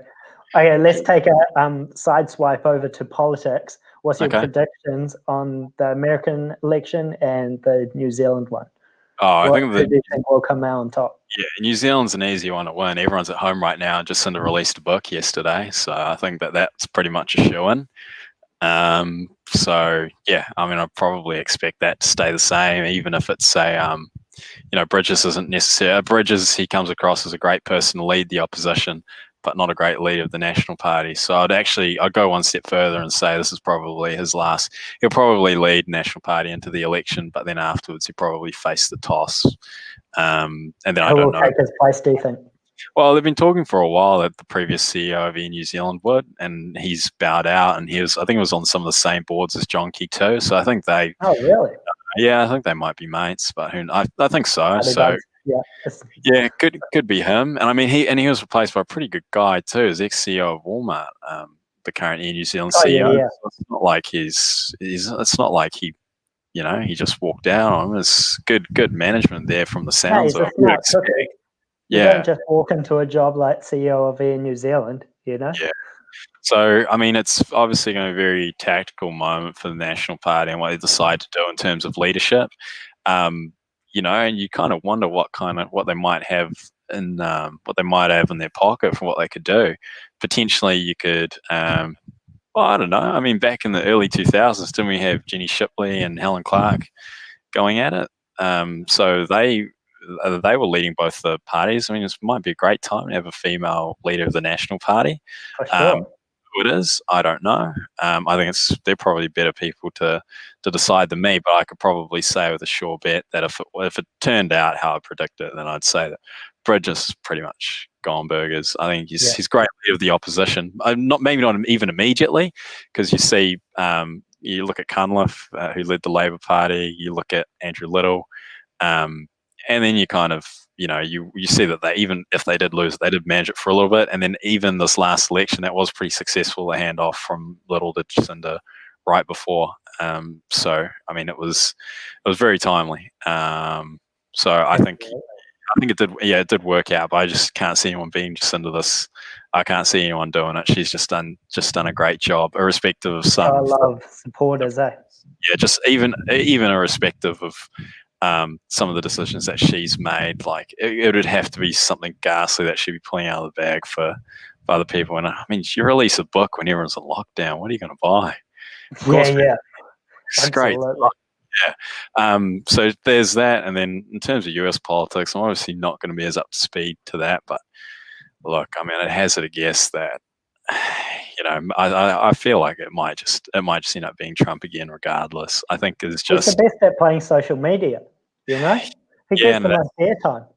Okay, let's take a side swipe over to politics. What's your Okay. predictions on the American election and the New Zealand one? Oh, I think Who do you think will come out on top? New Zealand's an easy one to win. Everyone's at home right now. Jacinda released a book yesterday, so I think that's pretty much a shoe-in. So yeah, I mean, I probably expect that to stay the same, even if it's Bridges isn't necessary. Bridges, he comes across as a great person to lead the opposition, but not a great leader of the National Party. So I'd go one step further and say this is probably his last. He'll probably lead National Party into the election, but then afterwards he'll probably face the toss. And then I Who don't will know. take his place, do you think? Well, they've been talking for a while that the previous CEO of Air New Zealand would, and he's bowed out, and I think he was on some of the same boards as John Key too. So I think Oh, really? I think they might be mates, but I think so. So Yeah. yeah, could be him. And I mean, he was replaced by a pretty good guy too, as ex-CEO of Walmart, the current Air New Zealand CEO. Yeah. So it's not like it's not like he he just walked out on him. It's good management there from the sounds of it. You don't just walk into a job like CEO of Air New Zealand, Yeah. So, I mean, it's obviously going to be a very tactical moment for the National Party and what they decide to do in terms of leadership. And you kind of wonder what they might have in their pocket for what they could do. Potentially, you could. Well, I don't know. I mean, back in the early 2000s, didn't we have Jenny Shipley and Helen Clark going at it? So they were leading both the parties. I mean, this might be a great time to have a female leader of the National Party. For sure. Who it is, I don't know. I think they're probably better people to decide than me. But I could probably say with a sure bet that if it turned out how I predicted, then I'd say that Bridges is pretty much gone burgers. I think he's great leader of the opposition. Maybe not even immediately, because you see. You look at Cunliffe, who led the Labor Party. You look at Andrew Little. And then you kind of, you see that even if they did lose, they did manage it for a little bit. And then even this last election, that was pretty successful, the handoff from Little to Jacinda right before. So, I mean, it was very timely. So I think it did work out, but I just can't see anyone being Jacinda this. I can't see anyone doing it. She's just done a great job, irrespective of some. I love supporters, eh? Yeah, just even irrespective of some of the decisions that she's made. Like it would have to be something ghastly that she'd be pulling out of the bag for other people. And I mean, you release a book when everyone's in lockdown. What are you going to buy? Of course, it's great. Yeah. So there's that. And then in terms of US politics, I'm obviously not going to be as up to speed to that. But look, I mean, it has it a guess that I feel like it might just end up being Trump again, regardless. I think it's just he's the best at playing social media. He gets the most airtime,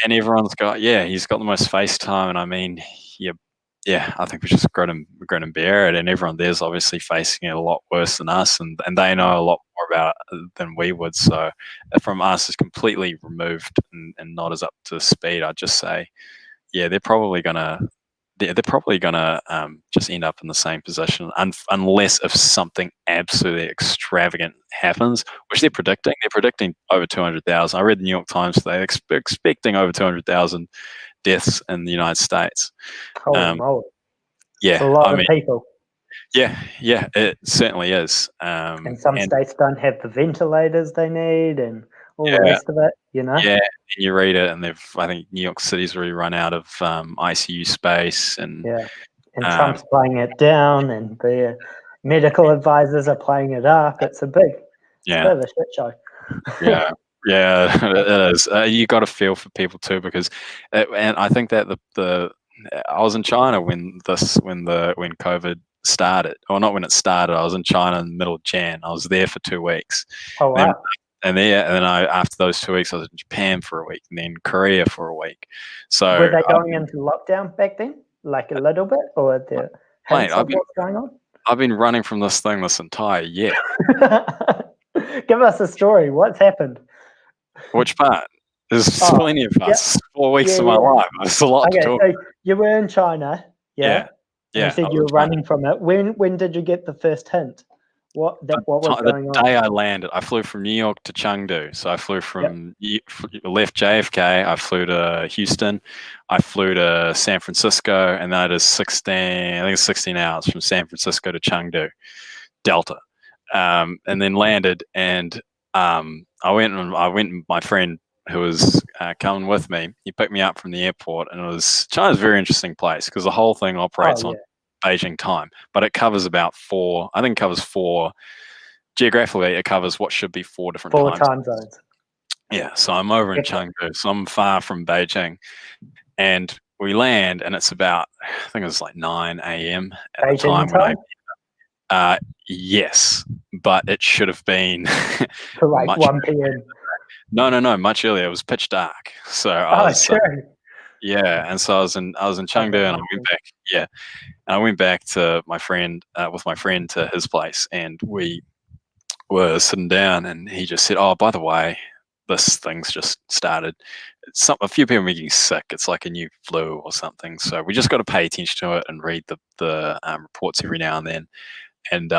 and everyone's got he's got the most face time, and I mean, I think we just grin and bear it, and everyone there's obviously facing it a lot worse than us, and they know a lot more about it than we would. So from us, is completely removed and not as up to speed. I'd just say, they're probably gonna just end up in the same position unless if something absolutely extravagant happens, which they're predicting. They're predicting over 200,000. I read the New York Times today, expecting over 200,000 deaths in the United States. Holy moly. Yeah, it's a lot of people. Yeah, it certainly is. And some states don't have the ventilators they need and all the rest of it, Yeah, and you read it, and I think New York City's already run out of ICU space, and Trump's playing it down, and the medical advisors are playing it up. It's a bit of a shit show. Yeah, it is. You got to feel for people too, because, and I think that I was in China when COVID started, or not when it started. I was in China in the middle of Jan. I was there for 2 weeks. Oh wow! And then after those 2 weeks, I was in Japan for a week, and then Korea for a week. So were they going into lockdown back then, like a little bit, or the mate, what's going on? I've been running from this thing this entire year. Give us a story. What's happened? Which part? There's plenty of us. 4 weeks of my life. There's a lot to talk. So you were in China, Yeah. You said you were running from it. When did you get the first hint What was The going on? day I landed, I flew from New York to Chengdu. So I flew from left JFK. I flew to Houston. I flew to San Francisco, and that is 16. I think it's 16 hours from San Francisco to Chengdu, Delta, and then landed. And I went. And my friend who was coming with me, he picked me up from the airport, and China's a very interesting place because the whole thing operates on Beijing time, but it covers about four. I think it covers four. Geographically, it covers what should be four different time zones. Yeah, so I'm over in Chengdu, so I'm far from Beijing, and we land, and it's about, I think it was like 9 a.m. at Beijing the time time? when yes, but it should have been to like 1 p.m. No, much earlier. It was pitch dark, so yeah, and so I was in Chengdu, and I went back. Yeah, and I went back to my friend with my friend to his place, and we were sitting down, and he just said, "Oh, by the way, this thing's just started. A few people are getting sick. It's like a new flu or something. So we just got to pay attention to it and read the reports every now and then. And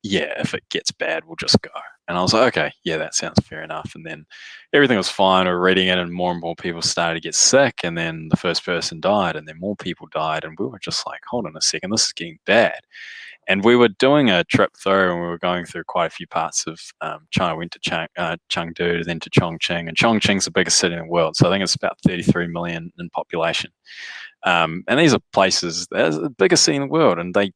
if it gets bad, we'll just go." And I was like, "Okay, yeah, that sounds fair enough." And then everything was fine. We were reading it, and more people started to get sick. And then the first person died, and then more people died. And we were just like, "Hold on a second, this is getting bad." And we were doing a trip through, and we were going through quite a few parts of China. We went to Chengdu, then to Chongqing, and Chongqing's the biggest city in the world. So I think it's about 33 million in population. And these are places, they're the biggest city in the world, and they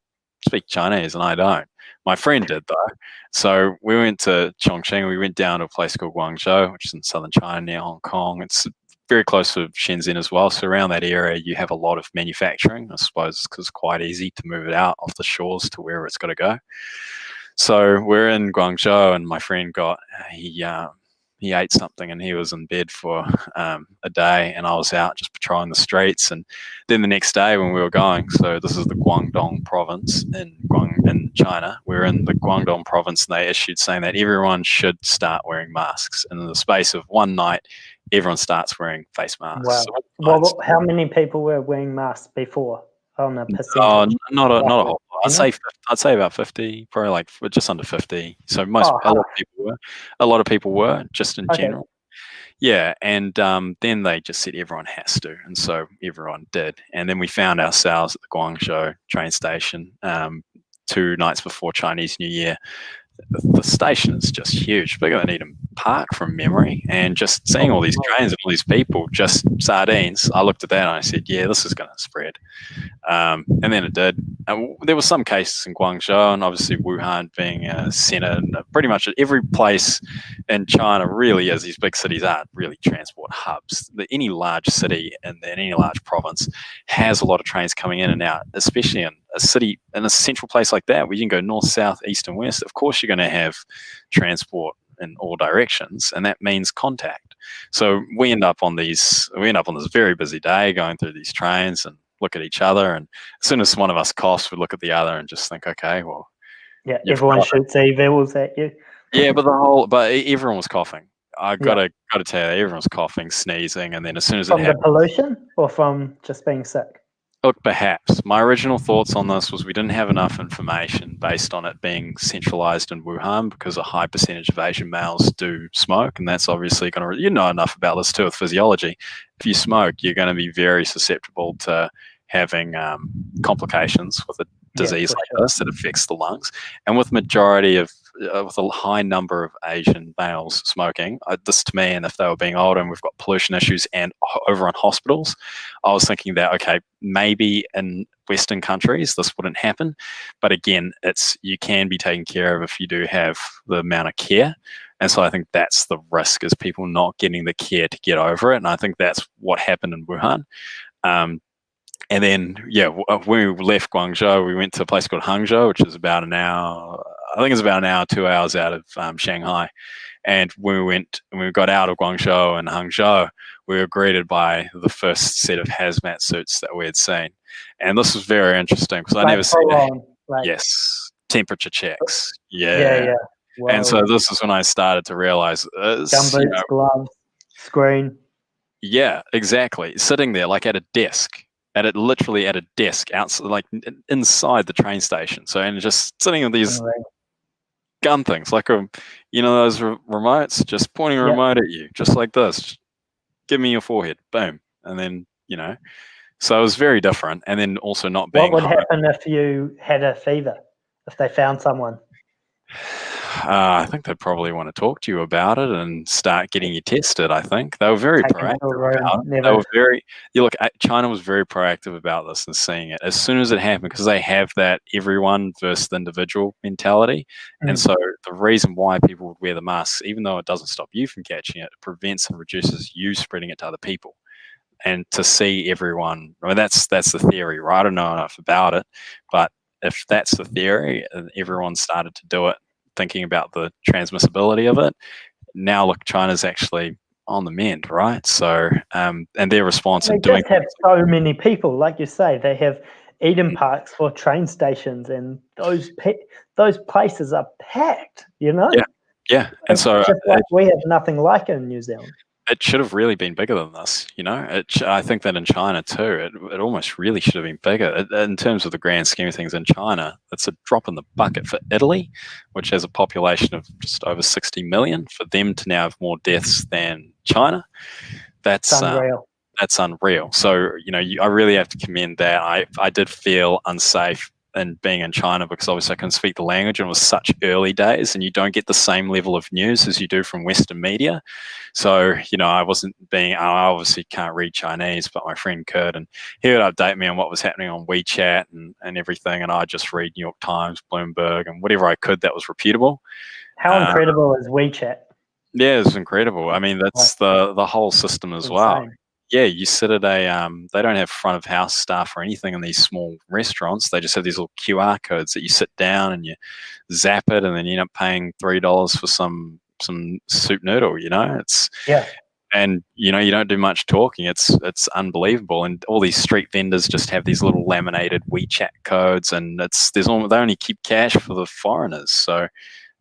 speak Chinese, and I don't. My friend did, though. So we went to Chongqing. We went down to a place called Guangzhou, which is in southern China near Hong Kong. It's very close to Shenzhen as well. So around that area, you have a lot of manufacturing, I suppose, because it's quite easy to move it out off the shores to wherever it's got to go. So we're in Guangzhou, and my friend he ate something, and he was in bed for a day, and I was out just patrolling the streets. And then the next day when we were going, so this is the Guangdong province in China, we're in the Guangdong province, and they issued saying that everyone should start wearing masks. And in the space of one night, everyone starts wearing face masks. Wow. So well, how many people were wearing masks before on a percentage? Oh, not a whole lot. I'd say about 50, probably like just under 50. So a lot of people were just in general. Yeah, and then they just said everyone has to, and so everyone did. And then we found ourselves at the Guangzhou train station 2 nights before Chinese New Year. The station is just huge, bigger than Eden Park from memory, and just seeing all these trains and all these people, just sardines. I looked at that and I said, "Yeah, this is going to spread." And then it did. And there were some cases in Guangzhou, and obviously Wuhan being a center, and pretty much every place in China really is. These big cities are really transport hubs. Any large city and any large province has a lot of trains coming in and out, especially in a city in a central place like that where you can go north, south, east, and west. Of course, you're going to have transport in all directions, and that means contact. So we end up on this very busy day going through these trains and look at each other, and as soon as one of us coughs, we look at the other and just think, okay, well, yeah, everyone shoots evils at you. Yeah, but everyone was coughing. I gotta tell you, everyone was coughing, sneezing, and then as soon as from the pollution or from just being sick? Look, perhaps. My original thoughts on this was we didn't have enough information based on it being centralized in Wuhan, because a high percentage of Asian males do smoke, and that's obviously going to, you know enough about this too with physiology. If you smoke, you're going to be very susceptible to having complications with a disease this that affects the lungs. And with majority of with a high number of Asian males smoking, this to me, and if they were being older and we've got pollution issues and over on hospitals, I was thinking that, okay, maybe in Western countries this wouldn't happen. But again, you can be taken care of if you do have the amount of care. And so I think that's the risk, is people not getting the care to get over it. And I think that's what happened in Wuhan. And then, when we left Guangzhou, we went to a place called Hangzhou, which is about an hour, 2 hours out of Shanghai. And when we got out of Guangzhou and Hangzhou, we were greeted by the first set of hazmat suits that we had seen. And this was very interesting because I never seen it. Yes, temperature checks. Yeah. Wow. And so this is when I started to realize gumboots, gloves, screen. Yeah, exactly. Sitting there like at a desk. Literally at a desk outside, like inside the train station. So, and just sitting with these gun things, like those remotes, just pointing a remote at you, just like this. Give me your forehead, boom, and then So it was very different, and then also not being. What would happen if you had a fever? If they found someone? I think they'd probably want to talk to you about it and start getting you tested. I think they were very proactive about it. They were very. China was very proactive about this and seeing it as soon as it happened, because they have that everyone versus the individual mentality, and so the reason why people would wear the masks, even though it doesn't stop you from catching it, it prevents and reduces you spreading it to other people. And to see everyone, I mean, that's the theory, right? I don't know enough about it, but if that's the theory, and everyone started to do it, thinking about the transmissibility of it, now look, China's actually on the mend, right? So, and their response in doing, they just have so many people, like you say, they have Eden parks for train stations, and those places are packed. Yeah, and so just like we have nothing like it in New Zealand. It should have really been bigger than this, I think that in China too, it almost really should have been bigger. In terms of the grand scheme of things in China, it's a drop in the bucket for Italy, which has a population of just over 60 million. For them to now have more deaths than China, that's unreal. That's unreal. So, I really have to commend that. I did feel unsafe in being in China, because obviously I couldn't speak the language, and it was such early days, and you don't get the same level of news as you do from Western media. So, I obviously can't read Chinese, but my friend could, and he would update me on what was happening on WeChat and everything, and I just read New York Times, Bloomberg, and whatever I could that was reputable. How incredible is WeChat? Yeah, it's incredible. I mean, that's the whole system as well. Yeah, you sit at they don't have front of house staff or anything in these small restaurants. They just have these little QR codes that you sit down and you zap it, and then you end up paying $3 for some soup noodle. And you don't do much talking. It's unbelievable. And all these street vendors just have these little laminated WeChat codes, and they only keep cash for the foreigners. So,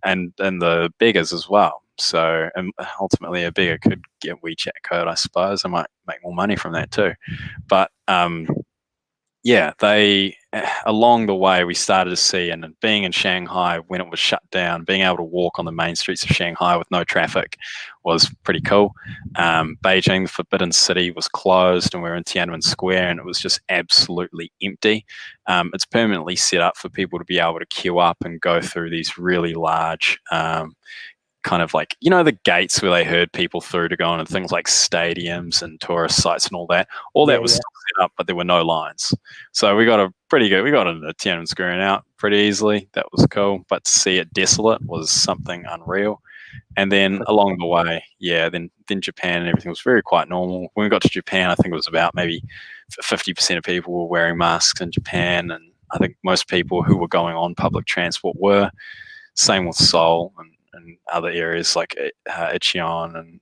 and the beggars as well. So, and ultimately a beggar could get WeChat code, I suppose. I might make more money from that too. But they along the way we started to see, and being in Shanghai when it was shut down, being able to walk on the main streets of Shanghai with no traffic was pretty cool. Beijing, the Forbidden City, was closed, and we were in Tiananmen Square, and it was just absolutely empty. It's permanently set up for people to be able to queue up and go through these really large kind of like, the gates where they herd people through to go into things like stadiums and tourist sites and all that. That was still set up, but there were no lines. So we got into Tiananmen Square and out pretty easily. That was cool. But to see it desolate was something unreal. And then along the way, then Japan and everything was quite normal. When we got to Japan, I think it was about maybe 50% of people were wearing masks in Japan. And I think most people who were going on public transport were. Same with Seoul and other areas like Icheon and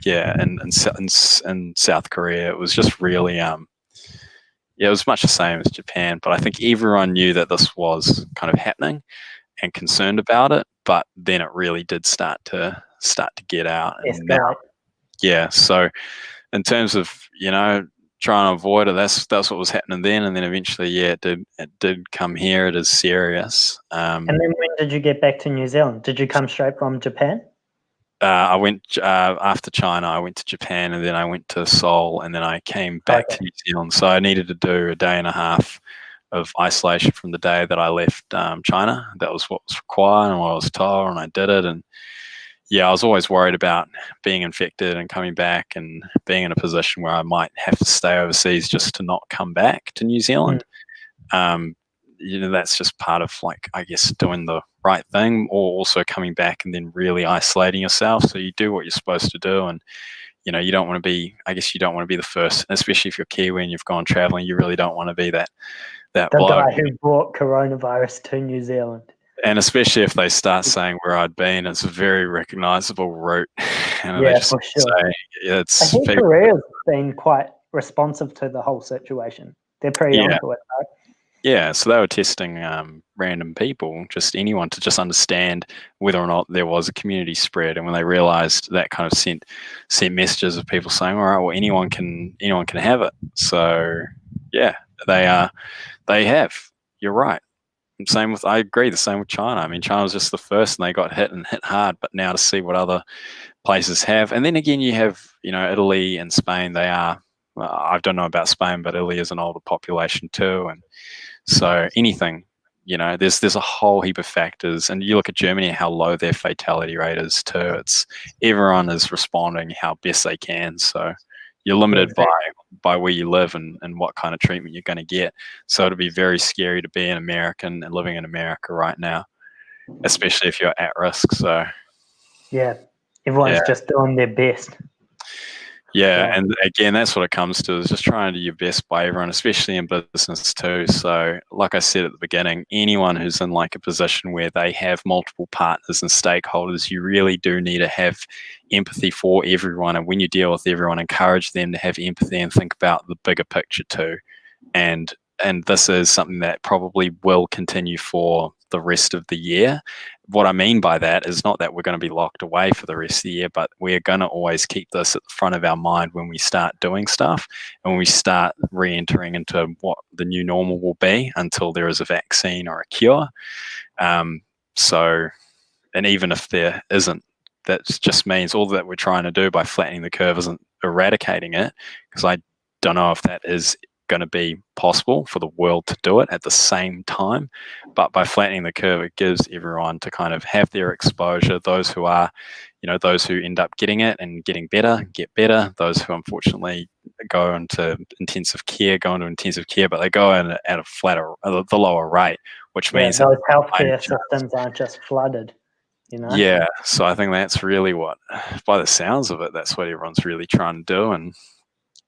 and South Korea. It was just really it was much the same as Japan, but I think everyone knew that this was kind of happening and concerned about it. But then it really did start to get out. And now, so in terms of trying to avoid it, that's what was happening then, and then eventually, it did come here. It is serious. And then when did you get back to New Zealand? Did you come straight from Japan? I went after China. I went to Japan, and then I went to Seoul, and then I came back to New Zealand. So I needed to do a day and a half of isolation from the day that I left China. That was what was required and what I was told, and I did it. And I was always worried about being infected and coming back and being in a position where I might have to stay overseas just to not come back to New Zealand. That's just part of, I guess, doing the right thing, or also coming back and then really isolating yourself. So you do what you're supposed to do, and you don't want to be, the first, especially if you're Kiwi and you've gone traveling. You really don't want to be that the guy who brought coronavirus to New Zealand. And especially if they start saying where I'd been, it's a very recognizable route. And for sure. I think Korea's been quite responsive to the whole situation. They're pretty onto it, right? Yeah, so they were testing random people, just anyone, to just understand whether or not there was a community spread. And when they realized that, kind of sent messages of people saying, all right, well, anyone can have it. So they have. You're right. I agree, the same with China. I mean, China was just the first and they got hit and hit hard, but now to see what other places have. And then again, you have, Italy and Spain. They are, I don't know about Spain, but Italy is an older population too. And so anything, there's a whole heap of factors. And you look at Germany, how low their fatality rate is too. It's everyone is responding how best they can. So you're limited by where you live and what kind of treatment you're going to get. So it'd be very scary to be an American and living in America right now, especially if you're at risk. So yeah, everyone's just doing their best. Yeah, and again, that's what it comes to, is just trying to do your best by everyone, especially in business too. So, like I said at the beginning, anyone who's in like a position where they have multiple partners and stakeholders, you really do need to have empathy for everyone. And when you deal with everyone, encourage them to have empathy and think about the bigger picture too. And this is something that probably will continue for the rest of the year. What I mean by that is not that we're going to be locked away for the rest of the year, but we're going to always keep this at the front of our mind when we start doing stuff and when we start re-entering into what the new normal will be until there is a vaccine or a cure. And even if there isn't, that just means all that we're trying to do by flattening the curve isn't eradicating it, because I don't know if that is going to be possible for the world to do it at the same time. But by flattening the curve, it gives everyone to kind of have their exposure. Those who are, those who end up getting it and getting better, get better. Those who unfortunately go into intensive care, but they go in at the lower rate, which means those healthcare systems aren't just flooded. Yeah, so I think that's really what, by the sounds of it, that's what everyone's really trying to do.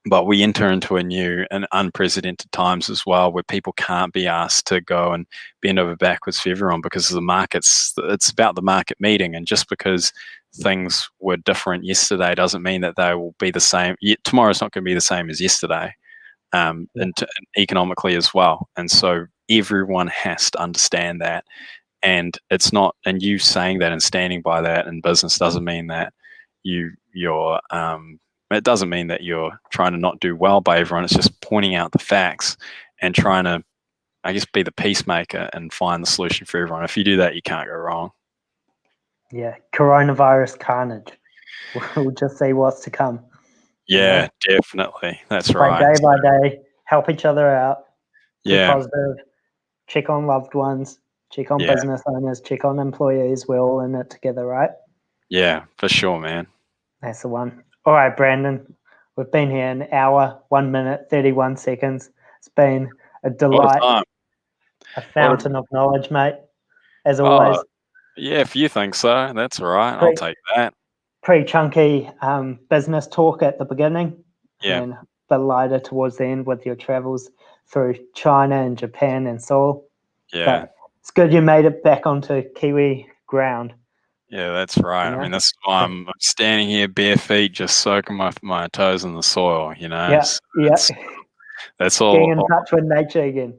But we enter into a new and unprecedented times as well, where people can't be asked to go and bend over backwards for everyone because of the markets. It's about the market meeting, and just because things were different yesterday doesn't mean that they will be the same. Tomorrow's not going to be the same as yesterday, and economically as well. And so everyone has to understand that. And it's not, and you saying that and standing by that in business doesn't mean that it doesn't mean that you're trying to not do well by everyone. It's just pointing out the facts and trying to, I guess, be the peacemaker and find the solution for everyone. If you do that, you can't go wrong. Yeah, coronavirus carnage. We'll just see what's to come. Yeah, definitely. That's right. Day by day, help each other out. Be positive. Check on loved ones. Check on business owners. Check on employees. We're all in it together, right? Yeah, for sure, man. That's the one. All right, Brandon. We've been here an hour, 1 minute, 31 seconds. It's been a delight. A fountain of knowledge, mate, as always. Yeah, if you think so, that's all right. I'll take that. Pretty chunky business talk at the beginning. Yeah. And a bit lighter towards the end with your travels through China and Japan and Seoul. Yeah. But it's good you made it back onto Kiwi ground. Yeah, that's right. I mean, that's why I'm standing here bare feet, just soaking my toes in the soil, Yeah. That's all. Getting in touch with nature again.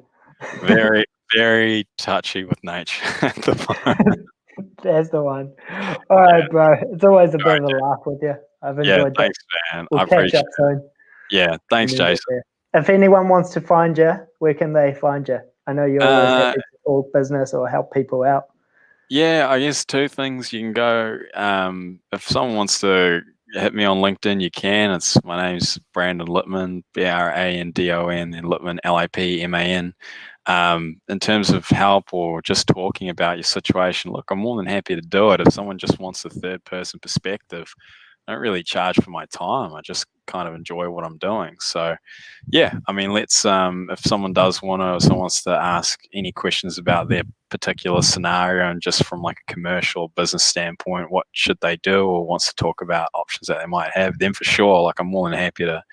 Very, very touchy with nature at the moment. That's the one. All right, bro. It's always a bit of a laugh with you. I've enjoyed thanks, man. We'll catch up soon. Yeah, thanks, Jason. If anyone wants to find you, where can they find you? I know you're always happy to talk business or help people out. Yeah, I guess two things. You can go, if someone wants to hit me on LinkedIn, you can. My name's Brandon Lipman, Brandon, then Lipman, Lipman. In terms of help or just talking about your situation, look, I'm more than happy to do it. If someone just wants a third person perspective, I don't really charge for my time. I just kind of enjoy what I'm doing. So yeah, I mean, let's, if someone does want to, or someone wants to ask any questions about their particular scenario and just from like a commercial business standpoint, what should they do, or wants to talk about options that they might have, then for sure, like I'm more than happy to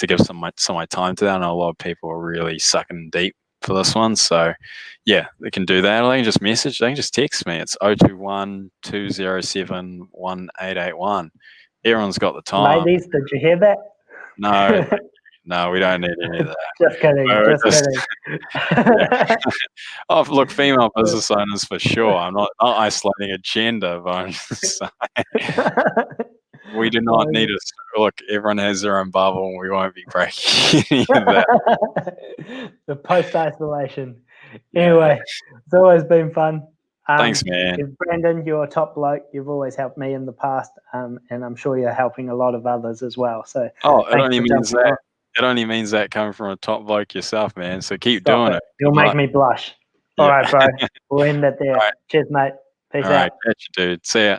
give some of my time to that. I know a lot of people are really sucking deep for this one. So yeah, they can do that. Or they can just message, they can just text me. It's 021 207 1881. Everyone's got the time. Ladies, did you hear that? No, we don't need any of that. Just kidding. Yeah. Oh, look, female business owners for sure. I'm not isolating a gender, but I'm just saying. We do not need to look. Everyone has their own bubble, and we won't be breaking any of that. The post-isolation. Anyway, it's always been fun. Thanks, man. Brandon, you're a top bloke. You've always helped me in the past, and I'm sure you're helping a lot of others as well. So, it only means that coming from a top bloke yourself, man. So keep doing it. You'll make me blush. All right, bro. We'll end it there. All right. Cheers, mate. Peace All out. right, catch you, dude. See ya.